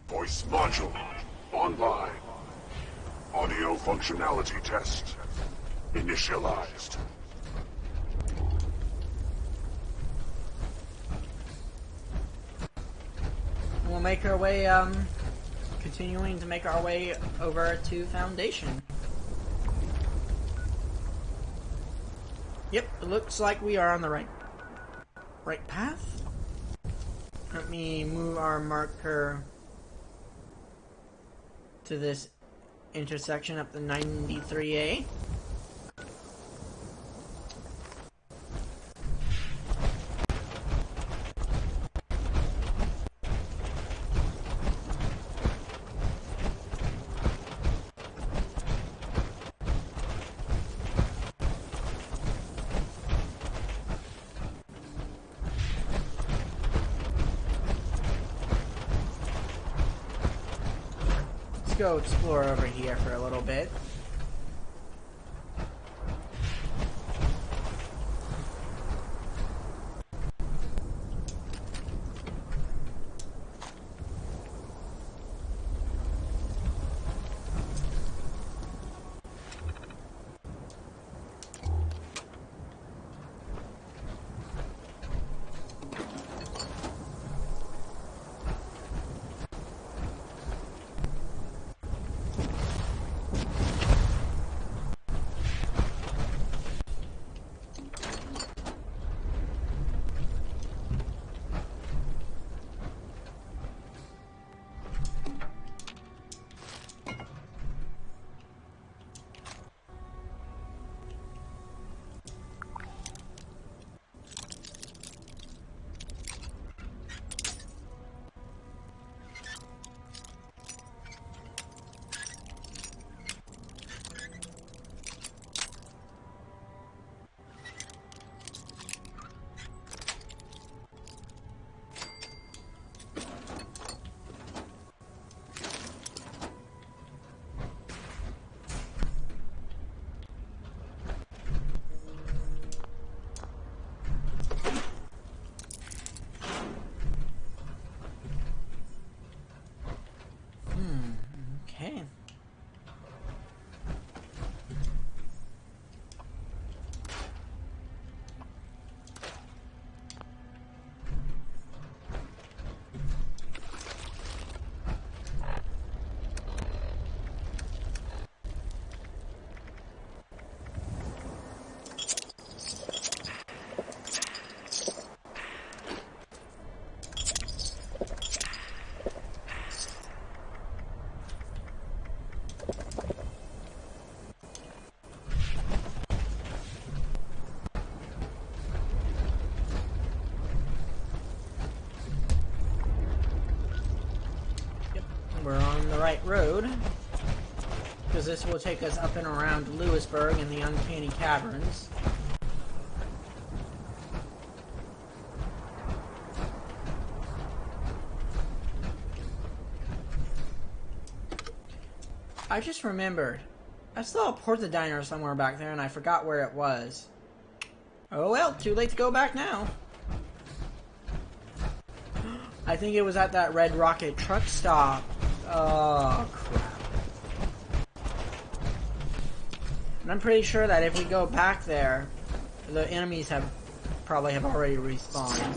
Voice module online. Audio functionality test initialized. We'll make our way, continuing to make our way over to Foundation. Yep, it looks like we are on the right path. Let me move our marker to this intersection up the 93A. Go explore over here for a little bit. road, because this will take us up and around Lewisburg and the Uncanny Caverns. I just remembered. I saw a Porta Diner somewhere back there and I forgot where it was. Oh well, too late to go back now. I think it was at that Red Rocket truck stop. Oh, crap. And I'm pretty sure that if we go back there, the enemies probably have already respawned.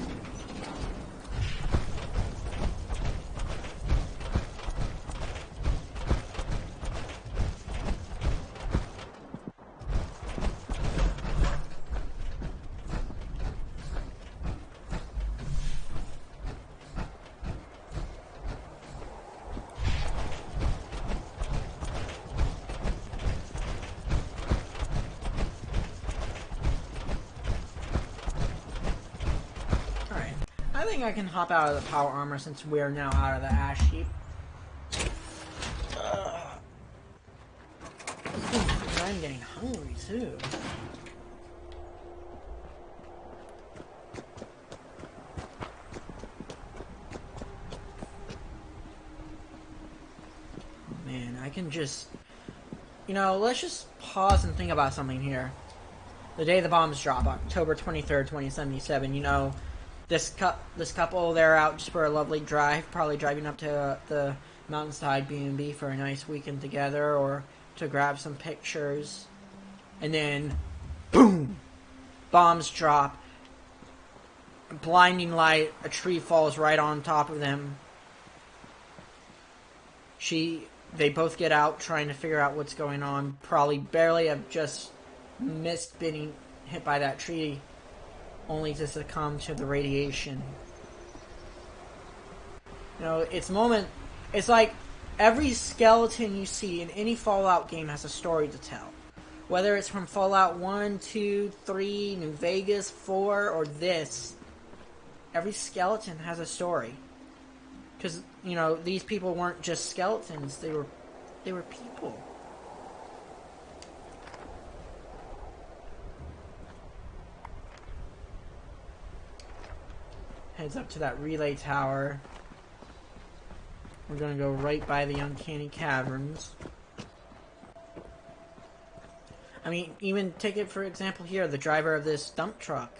I think I can hop out of the power armor since we are now out of the ash heap. I'm getting hungry too. Oh, man, I can just... You know, let's just pause and think about something here. The day the bombs drop, October 23rd, 2077, you know... This couple, they're out just for a lovely drive, probably driving up to the Mountainside B&B for a nice weekend together, or to grab some pictures. And then, boom! Bombs drop. Blinding light, a tree falls right on top of them. They both get out trying to figure out what's going on. Probably barely have just missed being hit by that tree, only to succumb to the radiation. You know, it's like every skeleton you see in any Fallout game has a story to tell. Whether it's from Fallout 1, 2, 3, New Vegas, 4, or this, every skeleton has a story. Because, you know, these people weren't just skeletons, they were people. Heads up to that relay tower. We're gonna go right by the Uncanny Caverns. I mean, even take it for example here, the driver of this dump truck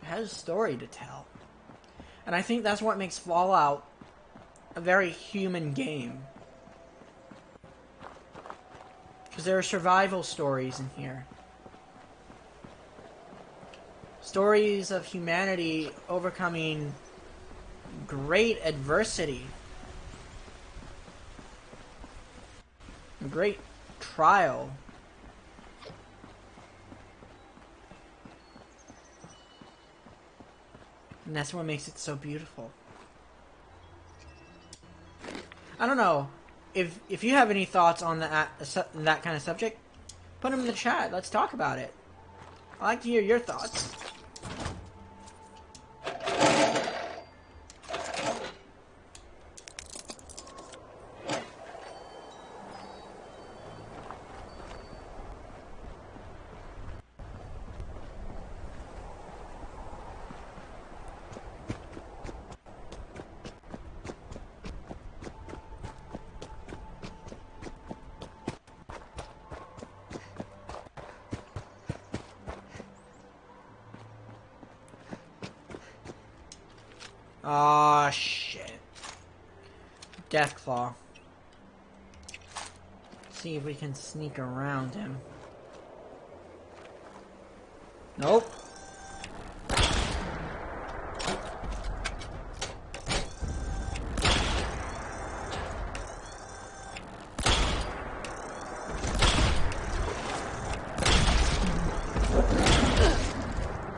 has a story to tell. And I think that's what makes Fallout a very human game. Because there are survival stories in here. Stories of humanity overcoming great adversity. Great trial. And that's what makes it so beautiful. I don't know. If you have any thoughts on that kind of subject, put them in the chat. Let's talk about it. I'd like to hear your thoughts. Aw, shit. Deathclaw. See if we can sneak around him. Nope.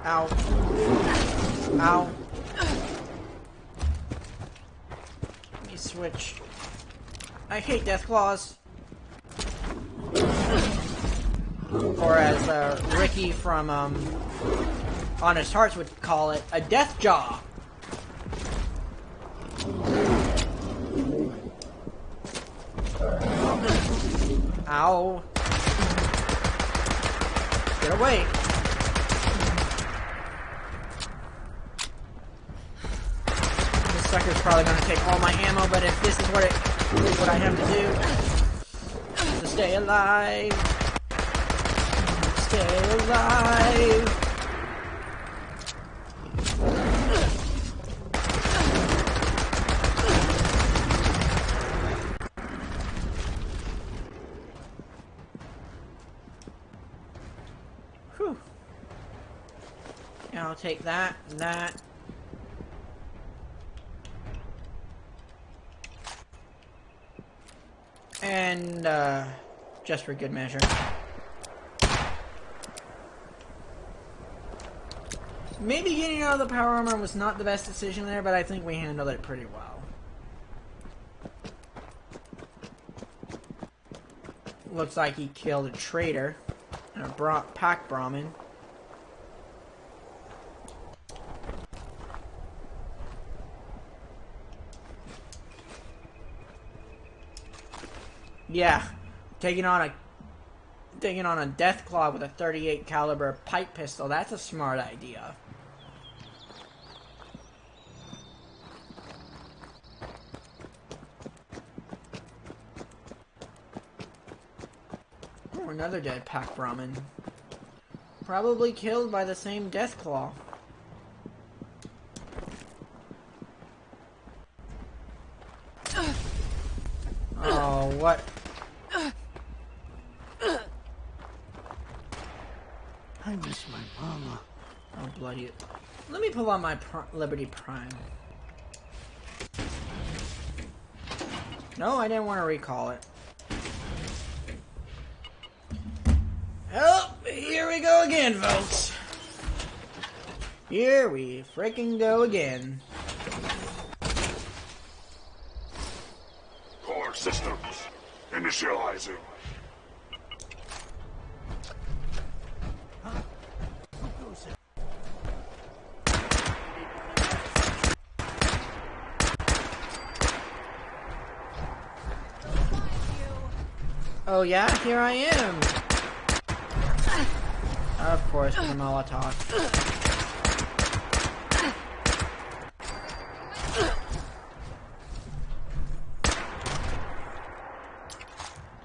Ow. Ow. Switch. I hate Deathclaws. Or as Ricky from Honest Hearts would call it, a death jaw. Ow. Get away. This sucker's probably gonna take all my ammo, but if this is what I have to do to stay alive. Stay alive. Whew. Yeah, I'll take that, and that. And, just for good measure. Maybe getting out of the power armor was not the best decision there, but I think we handled it pretty well. Looks like he killed a traitor and a pack Brahmin. Yeah, taking on a death claw with a 38 caliber pipe pistol, that's a smart idea. Oh, another dead pack Brahmin. Probably killed by the same death claw. Oh, what? I miss my mama. Oh, bloody. Let me pull out my Liberty Prime. No, I didn't want to recall it. Oh, here we go again, folks. Here we frickin' go again. Core systems initializing. Oh yeah, here I am. Of course, with a Molotov.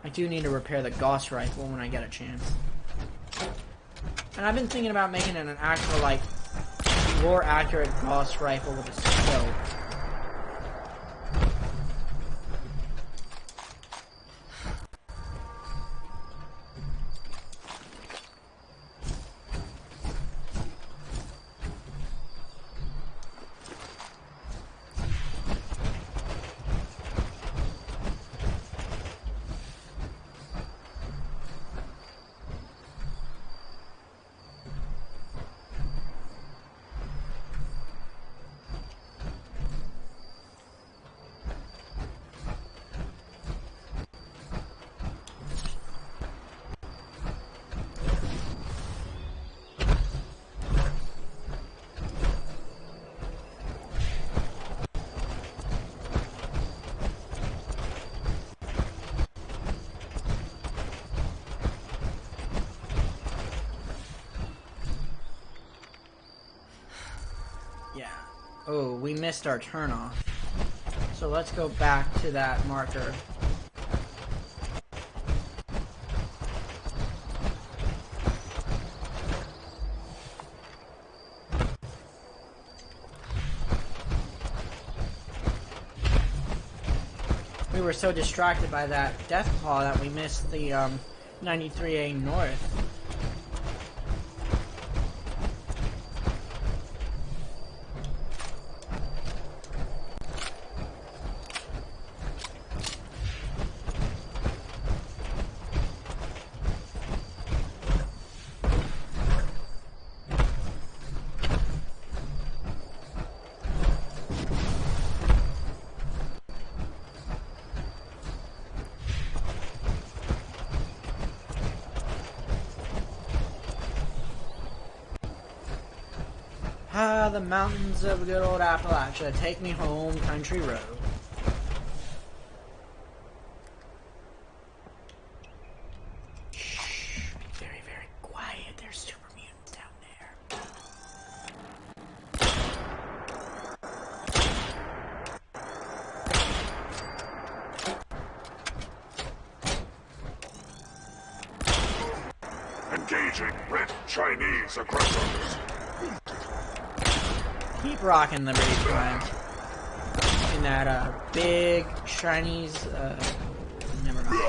I do need to repair the Gauss rifle when I get a chance. And I've been thinking about making it an actual, like, more accurate Gauss rifle with a scope. Oh, we missed our turnoff. So let's go back to that marker. We were so distracted by that death claw that we missed the 93A North. Ah, the mountains of good old Appalachia. Take me home, country road. Engaging red Chinese aggressors. Keep rocking the British flag. In that big Chinese never mind.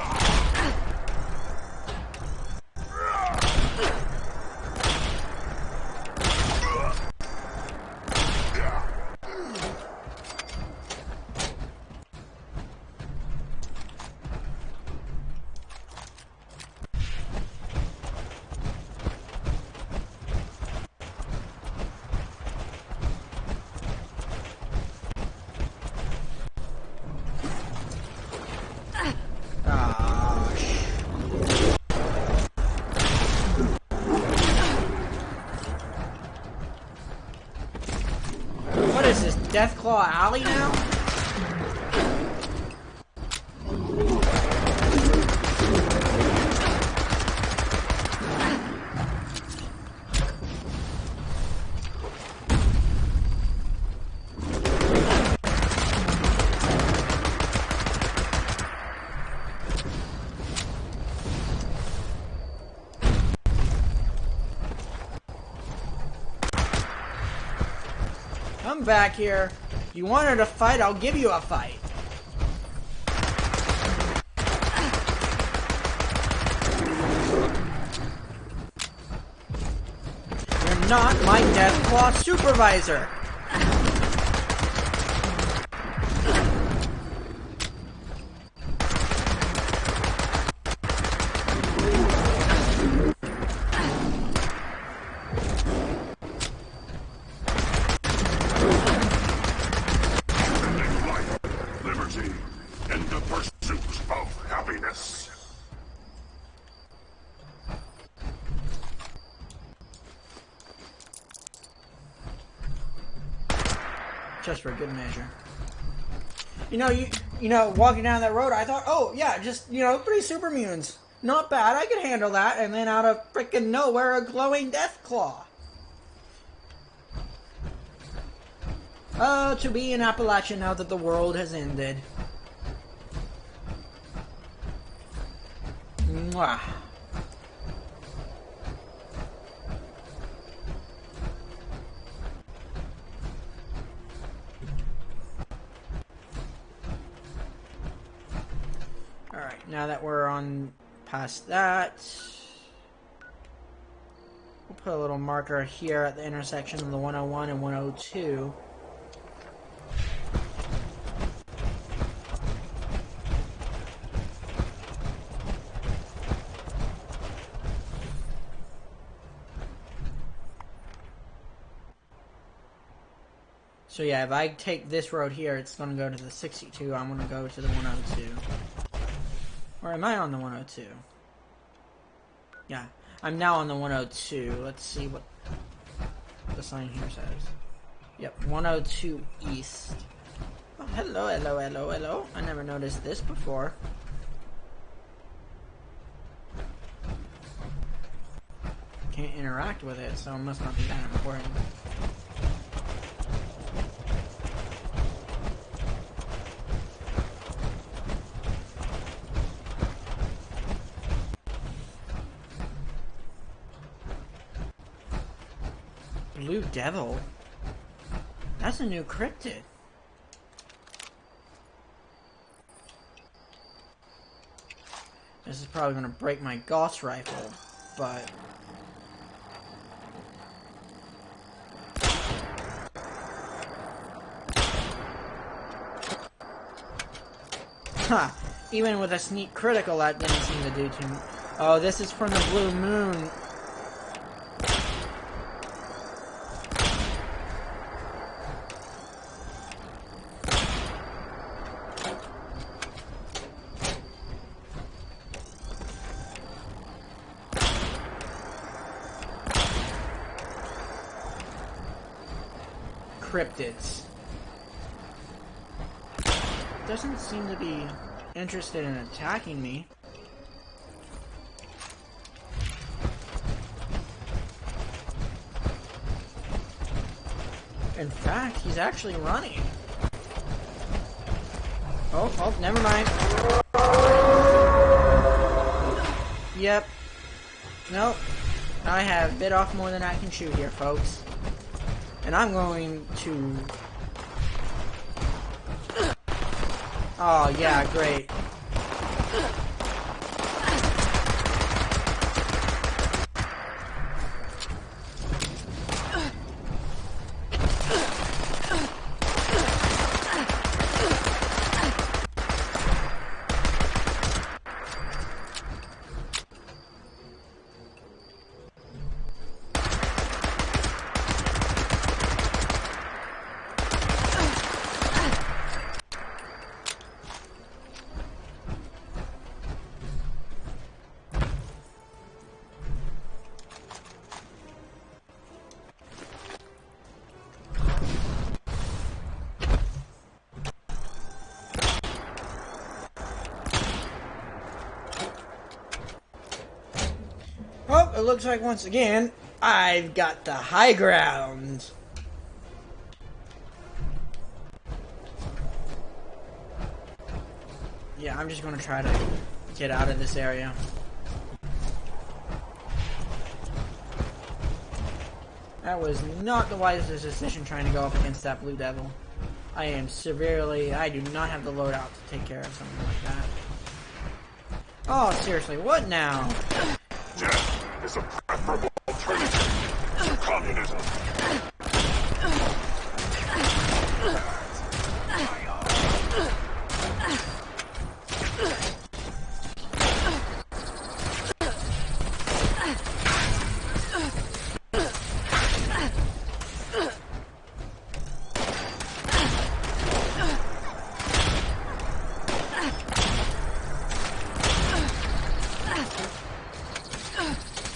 What is this, Deathclaw Alley now? Come back here. If you wanted a fight, I'll give you a fight. You're not my Deathclaw supervisor. Just for good measure. You know, walking down that road, I thought, oh yeah, just 3 super mutants, not bad. I could handle that. And then out of freaking nowhere, a glowing Deathclaw. Oh, to be in Appalachia now that the world has ended. Mwah. Alright, now that we're on past that, we'll put a little marker here at the intersection of the 101 and 102. So yeah, if I take this road here, it's going to go to the 62. I'm going to go to the 102. Or am I on the 102? Yeah, I'm now on the 102. Let's see what the sign here says. Yep, 102 East. Oh, hello, hello, hello, hello. I never noticed this before. Can't interact with it, so it must not be that important. Blue Devil? That's a new cryptid. This is probably going to break my Gauss rifle, but... Ha! Even with a sneak critical, that didn't seem to do too much. Oh, this is from the Blue Moon. Cryptids. Doesn't seem to be interested in attacking me. In fact, he's actually running. Oh, never mind. Yep. Nope. I have bit off more than I can chew here, folks. And I'm going to... Oh, yeah, great. Oh, it looks like once again, I've got the high ground. Yeah, I'm just going to try to get out of this area. That was not the wisest decision trying to go up against that blue devil. I do not have the loadout to take care of something like that. Oh, seriously, what now? Death is a preferable alternative to communism.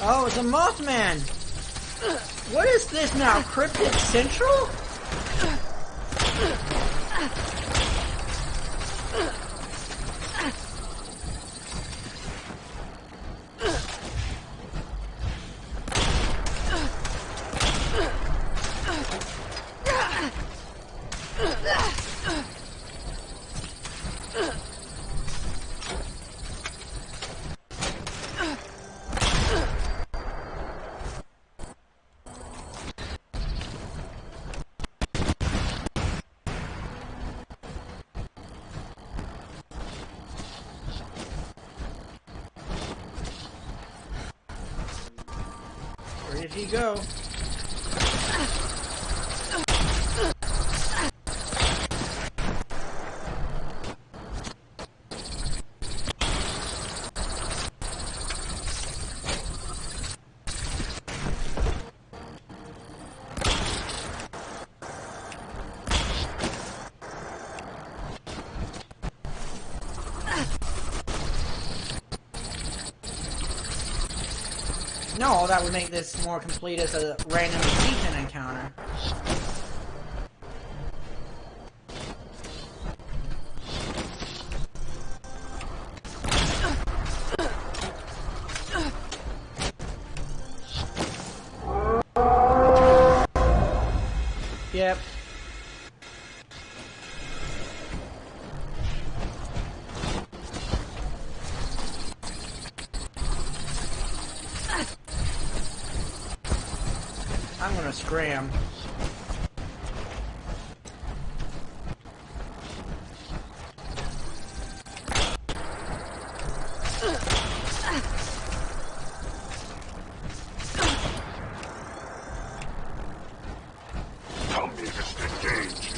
Oh, it's a Mothman! What is this now? Cryptid Central? Where did he go? No, that would make this more complete as a random Titan encounter. Yep. I'm gonna scram. Communist engage.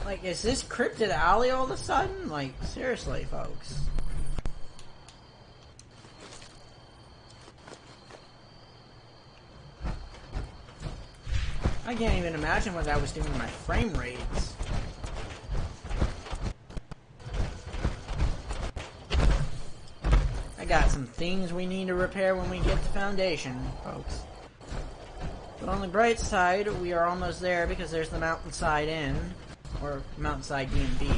Like, is this cryptid alley all of a sudden? Like, seriously, folks. I can't even imagine what that was doing to my frame rates. I got some things we need to repair when we get to Foundation, folks. But on the bright side, we are almost there because there's the Mountainside Inn, or Mountainside D&B.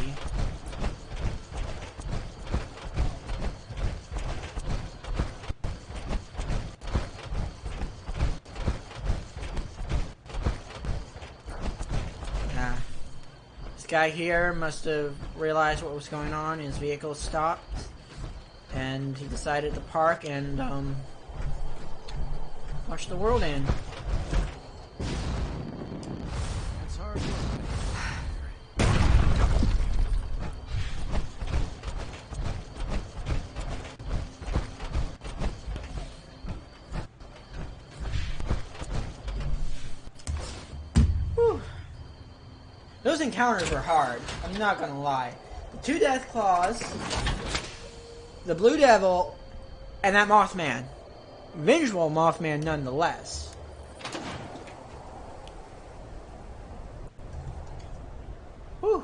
This guy here must have realized what was going on. His vehicle stopped, and he decided to park and watch the world end. That's hard work. Whew. Those encounters were hard. I'm not gonna lie. The 2 Death Claws, the Blue Devil, and that Mothman. Vengeful Mothman nonetheless. Whew.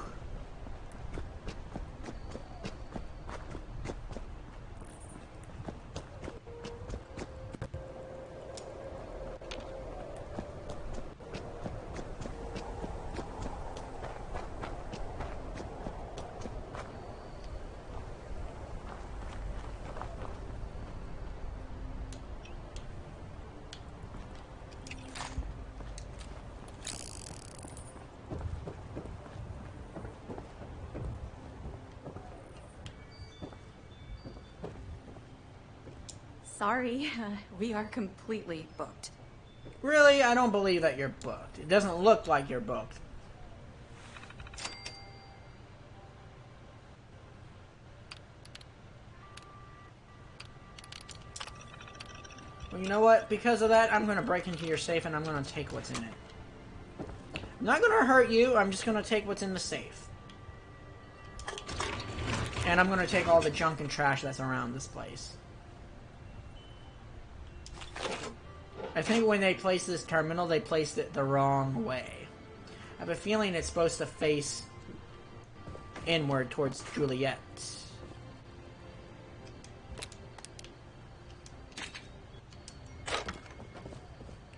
Sorry, we are completely booked. Really? I don't believe that you're booked. It doesn't look like you're booked. Well, you know what? Because of that, I'm going to break into your safe and I'm going to take what's in it. I'm not going to hurt you. I'm just going to take what's in the safe. And I'm going to take all the junk and trash that's around this place. I think when they placed this terminal, they placed it the wrong way. I have a feeling it's supposed to face inward towards Juliet.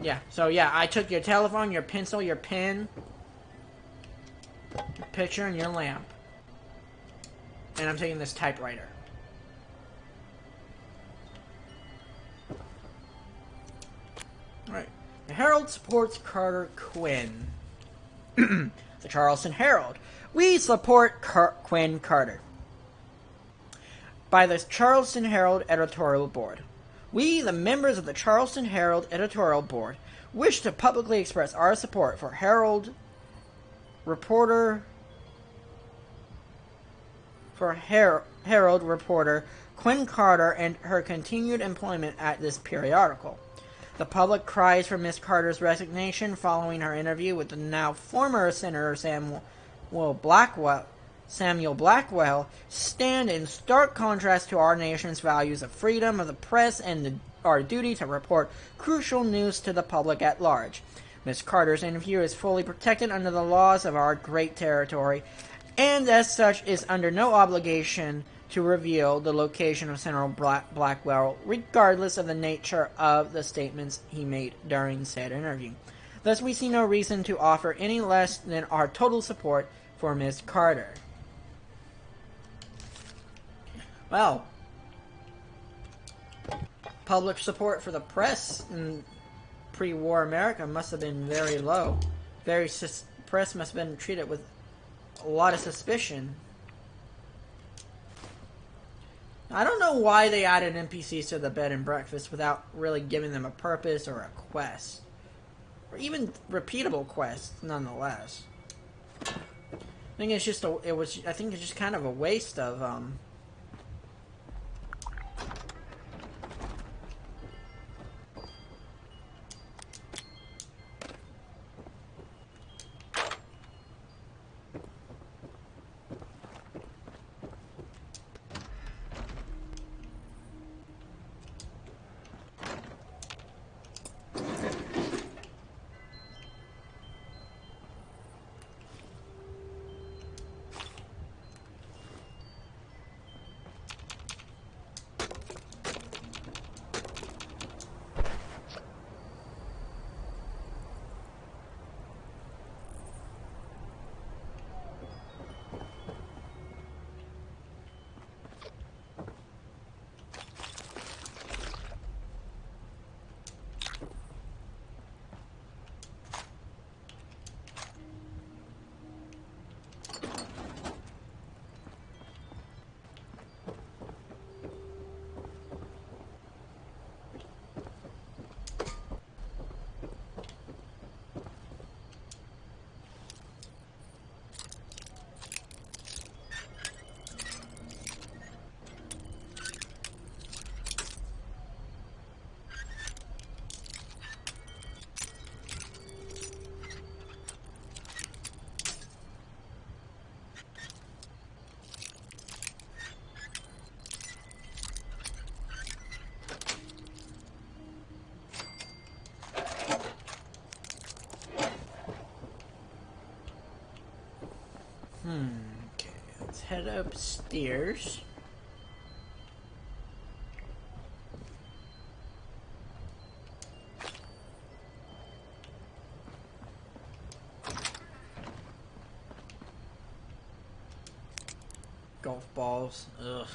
Yeah, so yeah, I took your telephone, your pencil, your pen, your picture, and your lamp. And I'm taking this typewriter. Alright. The Herald supports Carter Quinn. The Charleston Herald. We support Quinn Carter. By the Charleston Herald Editorial Board. We, the members of the Charleston Herald Editorial Board, wish to publicly express our support for Herald reporter Quinn Carter and her continued employment at this periodical. The public cries for Miss Carter's resignation following her interview with the now former Senator Samuel Blackwell stand in stark contrast to our nation's values of freedom of the press and our duty to report crucial news to the public at large. Miss Carter's interview is fully protected under the laws of our great territory, and as such is under no obligation to reveal the location of Senator Blackwell, regardless of the nature of the statements he made during said interview. Thus, we see no reason to offer any less than our total support for Miss Carter. Well, public support for the press in pre-war America must have been very low. Press must have been treated with a lot of suspicion. I don't know why they added NPCs to the bed and breakfast without really giving them a purpose or a quest. Or even repeatable quests, nonetheless. I think it's just I think it's just kind of a waste of Okay, let's head upstairs. Golf balls. Ugh.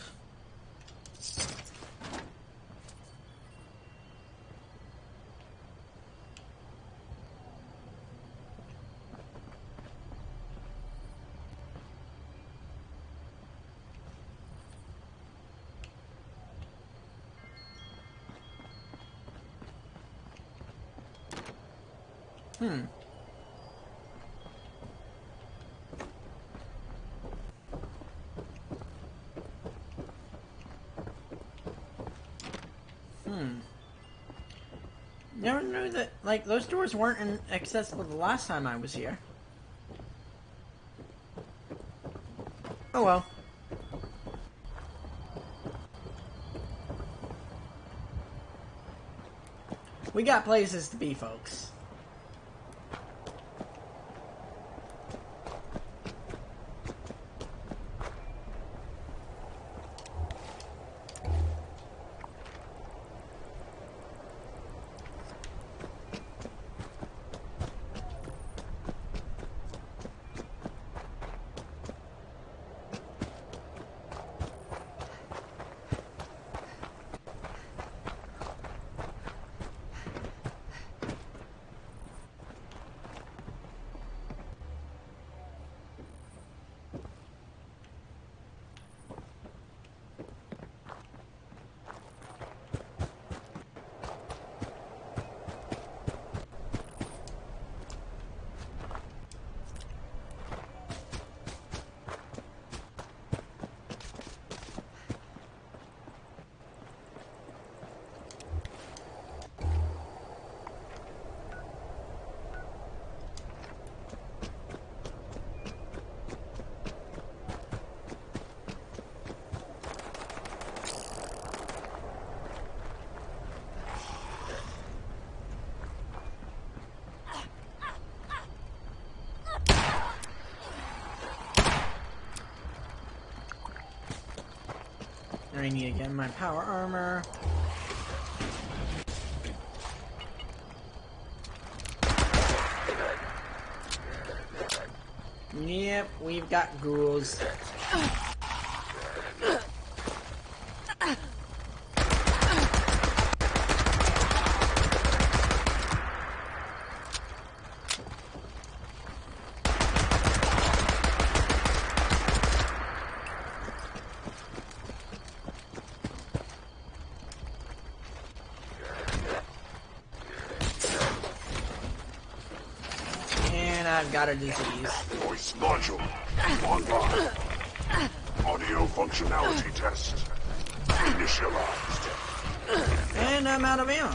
Never knew that, like, those doors weren't accessible the last time I was here. Oh well. We got places to be, folks. I need to get my power armor. Yep, we've got ghouls. I've got a disease. Voice module online. Audio functionality test initialized. And I'm out of ammo.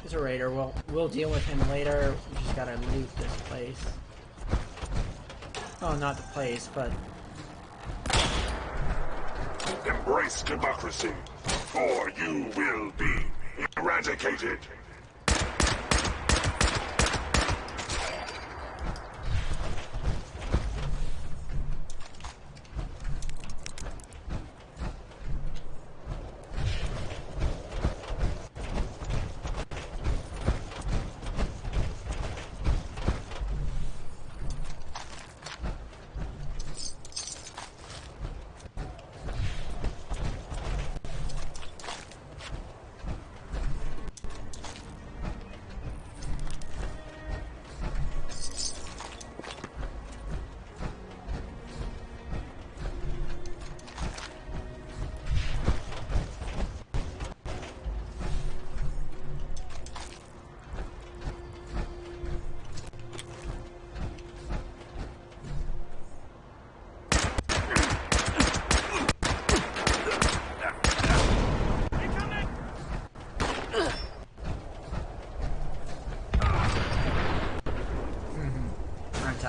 He's a raider. We'll deal with him later. We just gotta loot this place. Oh, not the place, but Embrace democracy, or you will be eradicated.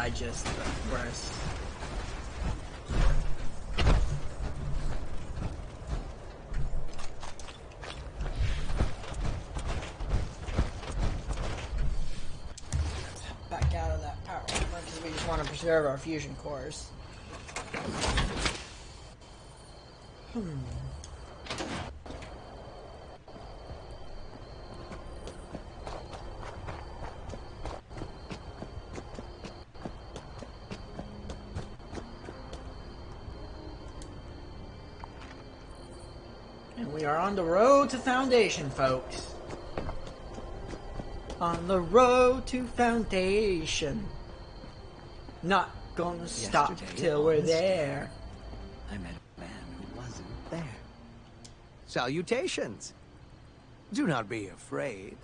digest the breast. Back out of that power armor because we just want to preserve our fusion cores. And we are on the road to Foundation, folks. On the road to Foundation. Not gonna stop Yesterday, till we're on the there. I met a man who wasn't there. Salutations! Do not be afraid.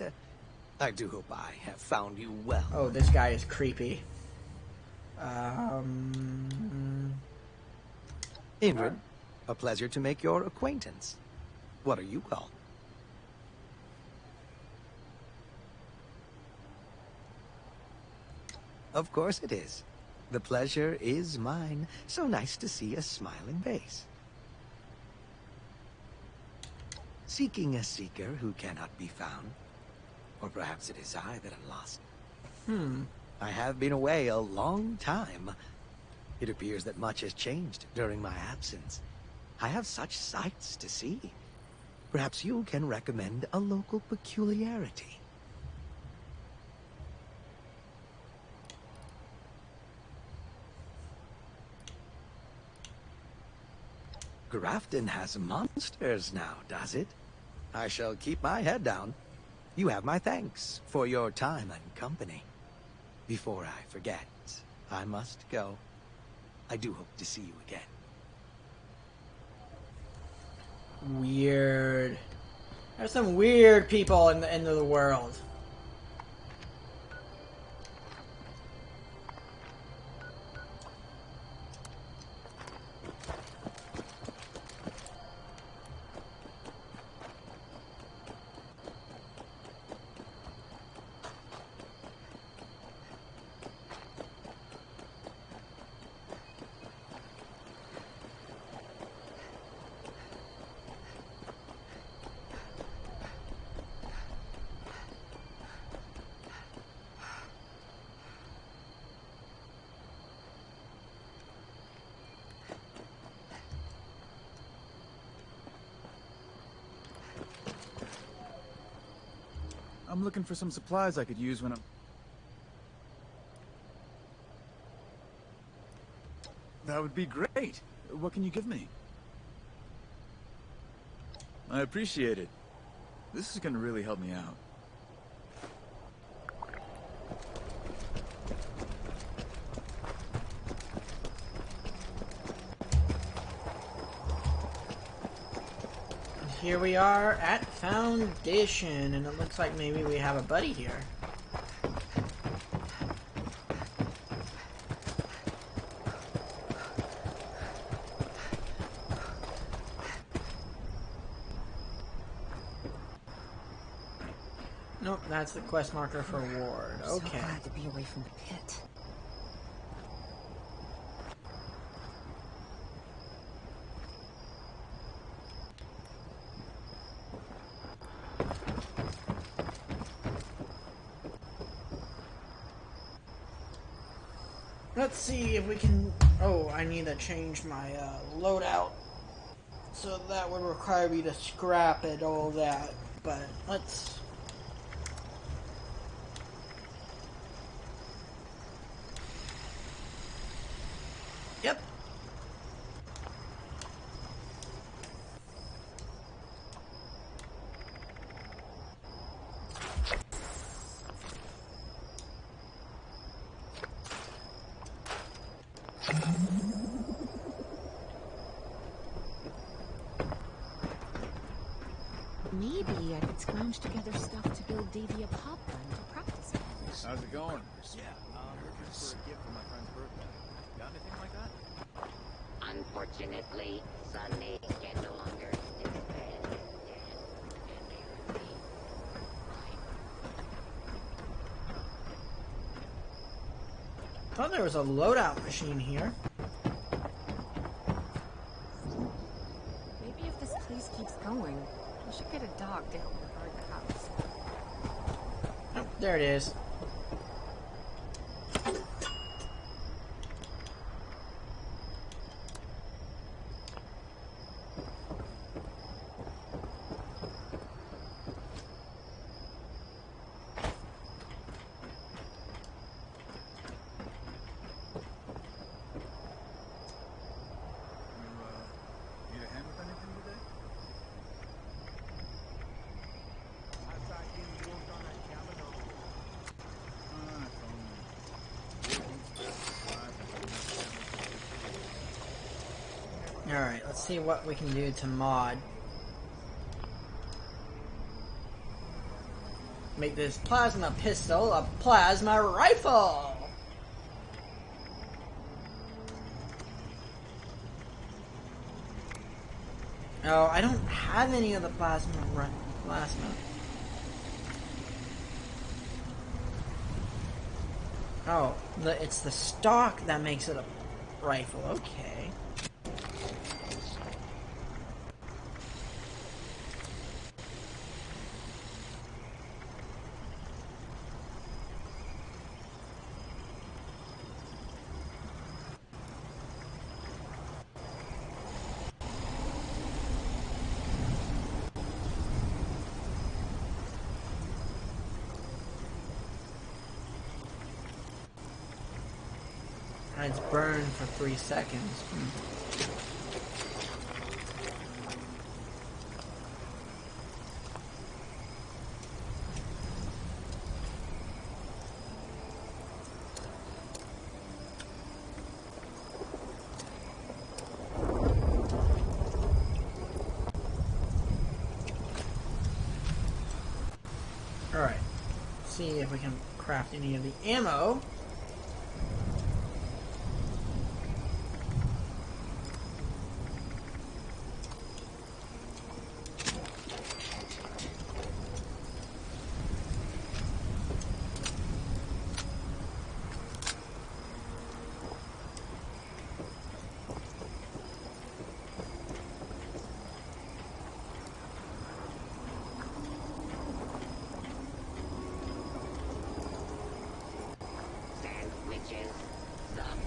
I do hope I have found you well. Oh, this guy is creepy. Ingrid, a pleasure to make your acquaintance. What are you called? Of course it is. The pleasure is mine. So nice to see a smiling face. Seeking a seeker who cannot be found. Or perhaps it is I that am lost. I have been away a long time. It appears that much has changed during my absence. I have such sights to see. Perhaps you can recommend a local peculiarity. Grafton has monsters now, does it? I shall keep my head down. You have my thanks for your time and company. Before I forget, I must go. I do hope to see you again. Weird. There's some weird people in the end of the world. I'm looking for some supplies I could use when I'm... That would be great. What can you give me? I appreciate it. This is going to really help me out. Here we are at Foundation, and it looks like maybe we have a buddy here. Nope, that's the quest marker for Ward. So Okay. glad to be away from the pit. Let's see if we can... Oh, I need to change my loadout. So that would require me to scrap it, all that. But let's... Yep. Maybe I could scrounge together stuff to build Davy a pop gun for practice match. How's it going? Yeah, looking for a gift for my friend's birthday. Got anything like that? Unfortunately, Sunny can no longer defend. I thought there was a loadout machine here. Maybe if this place keeps going, we should get a dog to help me guard the house. Oh, there it is. Need a hand with anything today? Alright, let's see what we can do to mod. Make this plasma pistol a plasma rifle! Oh, I don't have any of the plasma. Oh, it's the stock that makes it a rifle. Okay. And it's burned for 3 seconds. Alright. See if we can craft any of the ammo. Sandwiches, some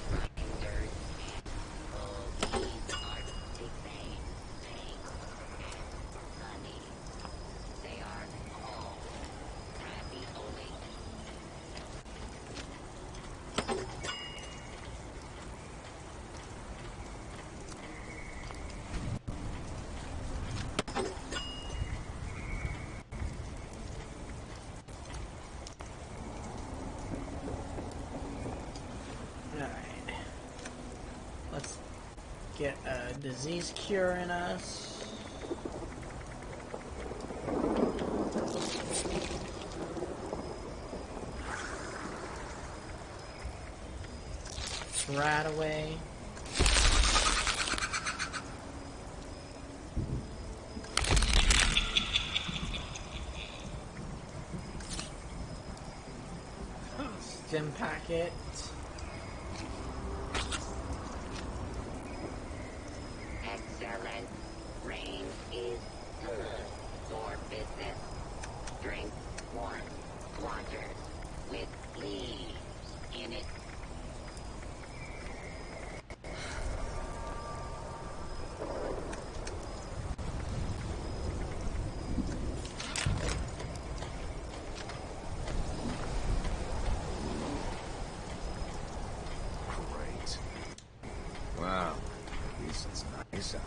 grinders, and all these are the same thing. And honey, they are all ravioli. Alright. Let's get a disease cure in us. Rat away. Stim packet. Excellent. Rain is good for business. Drink warm water with leaves in it. Great. Wow, at least it's nice out.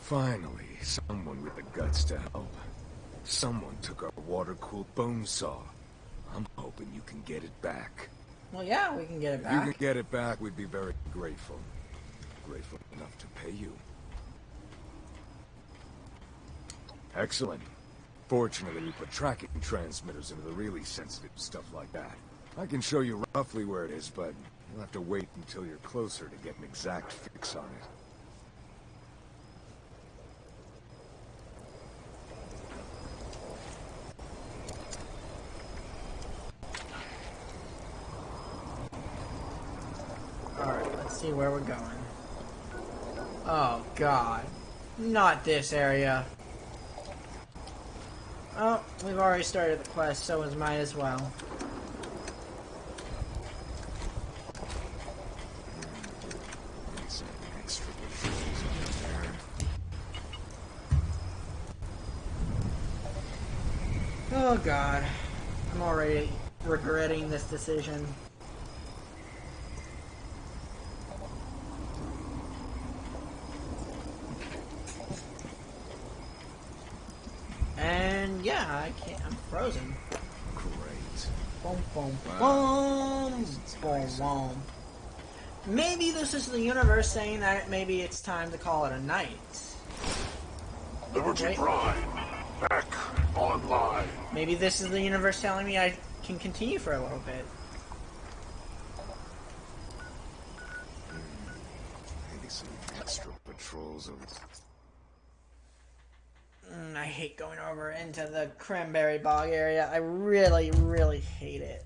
Finally, someone with the guts to help. Someone took our water-cooled bone saw. I'm hoping you can get it back. Well, yeah, we can get it If you back. can get it back, we'd be very grateful. Grateful enough to pay you. Excellent. Fortunately, we put tracking transmitters into the really sensitive stuff like that. I can show you roughly where it is, but you'll have to wait until you're closer to get an exact fix on it. see where we're going. Oh, God. Not this area. Oh, we've already started the quest, so we might as well. Some extra patrols over there. Oh, God. I'm already regretting this decision. And yeah, I can't. I'm frozen. Great. Boom, boom, Wow. boom, boom, boom. Maybe this is the universe saying that maybe it's time to call it a night. Liberty Wait. Prime, back online. Maybe this is the universe telling me I can continue for a little bit. Maybe some extra patrols over. I hate going over into the cranberry bog area. I really, really hate it.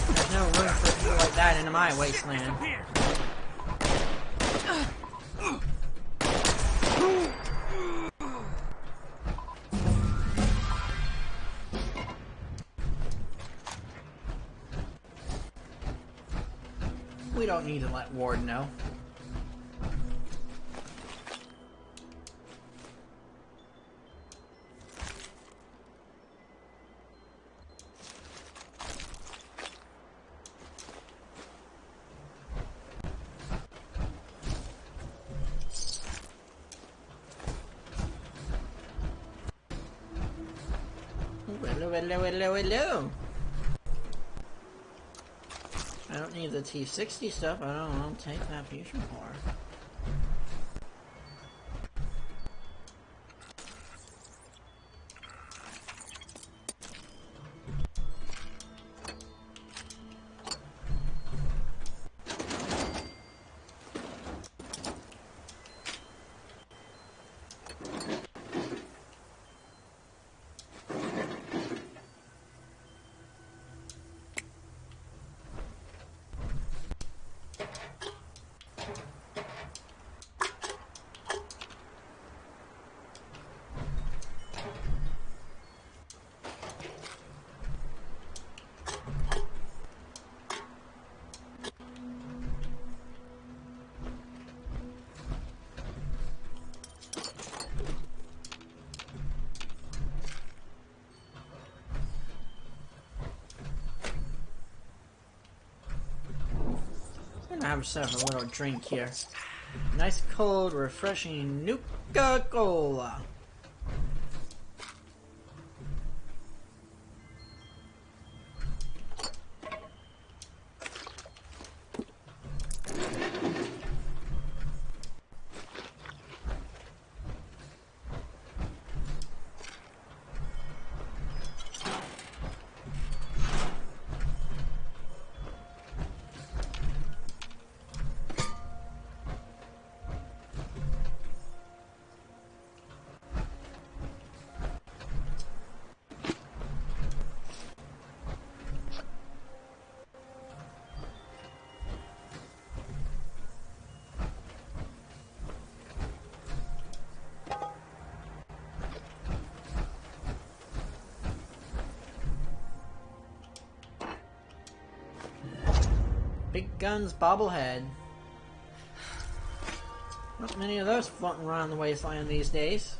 There's no room for people like that in my wasteland. We don't need to let Ward know. Hello. I don't need the T60 stuff. I'll take that fusion core. have yourself a little drink here. Nice, cold, refreshing Nuka-Cola. Big Guns bobblehead. Not many of those floating around the wasteland these days.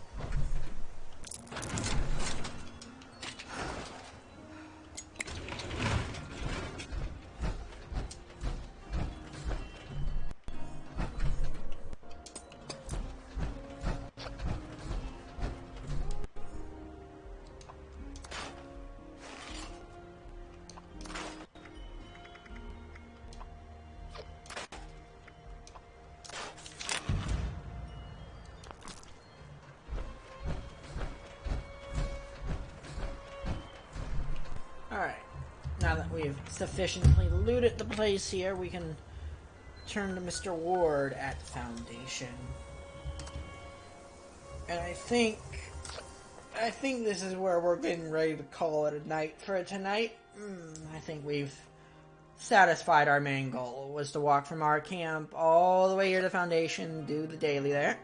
Alright, now that we've sufficiently looted the place here, we can turn to Mr. Ward at Foundation. And I think this is where we're getting ready to call it a night for tonight. I think we've satisfied our main goal, was to walk from our camp all the way here to Foundation, do the daily there.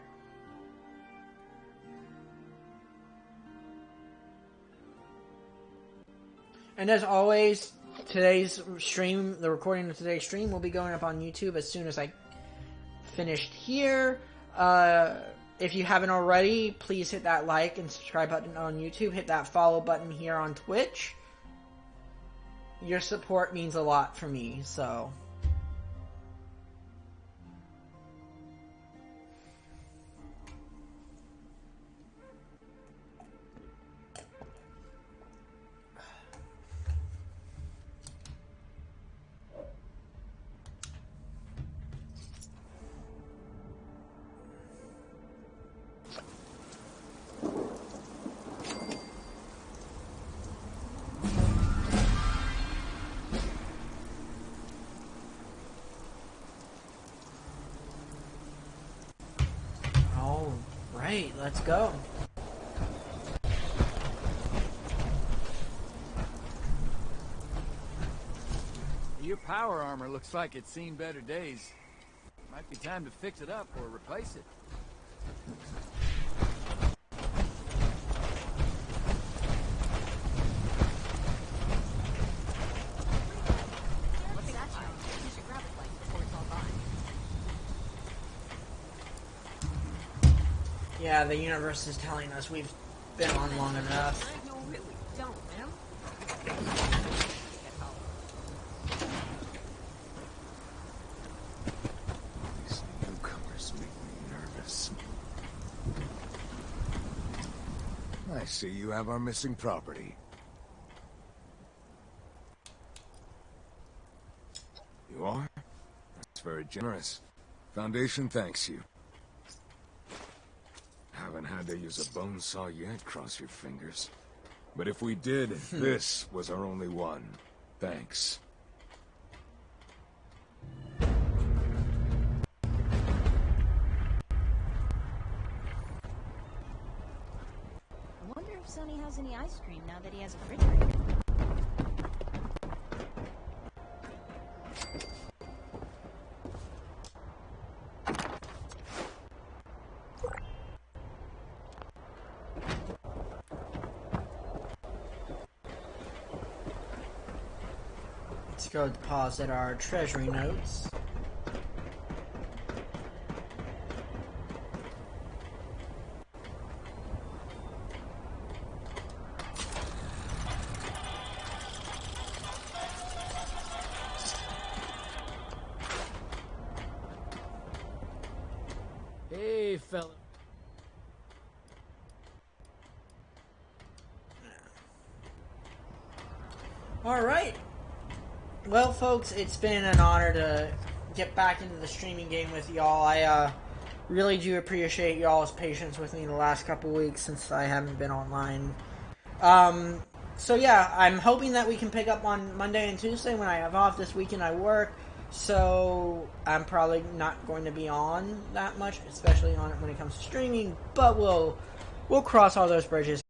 And as always, today's stream, the recording of today's stream, will be going up on YouTube as soon as I finished here. If you haven't already, please hit that like and subscribe button on YouTube. Hit that follow button here on Twitch. Your support means a lot for me, so... Alright, let's go. Your power armor looks like it's seen better days. Might be time to fix it up or replace it. What's that show? You should grab it like before it's all gone. Yeah, the universe is telling us we've been on long enough. No, really, don't, man. These newcomers make me nervous. I see you have our missing property. You are? That's very generous. Foundation thanks you. Haven't had to use a bone saw yet, cross your fingers. But if we did, this was our only one. Thanks. I wonder if Sonny has any ice cream now that he has a refrigerator. Let's go deposit our treasury notes. fella. Alright. Well, folks, it's been an honor to get back into the streaming game with y'all. I really do appreciate y'all's patience with me the last couple weeks since I haven't been online. So yeah, I'm hoping that we can pick up on Monday and Tuesday when I have off. This weekend I work, so I'm probably not going to be on that much, especially on it when it comes to streaming, but we'll cross all those bridges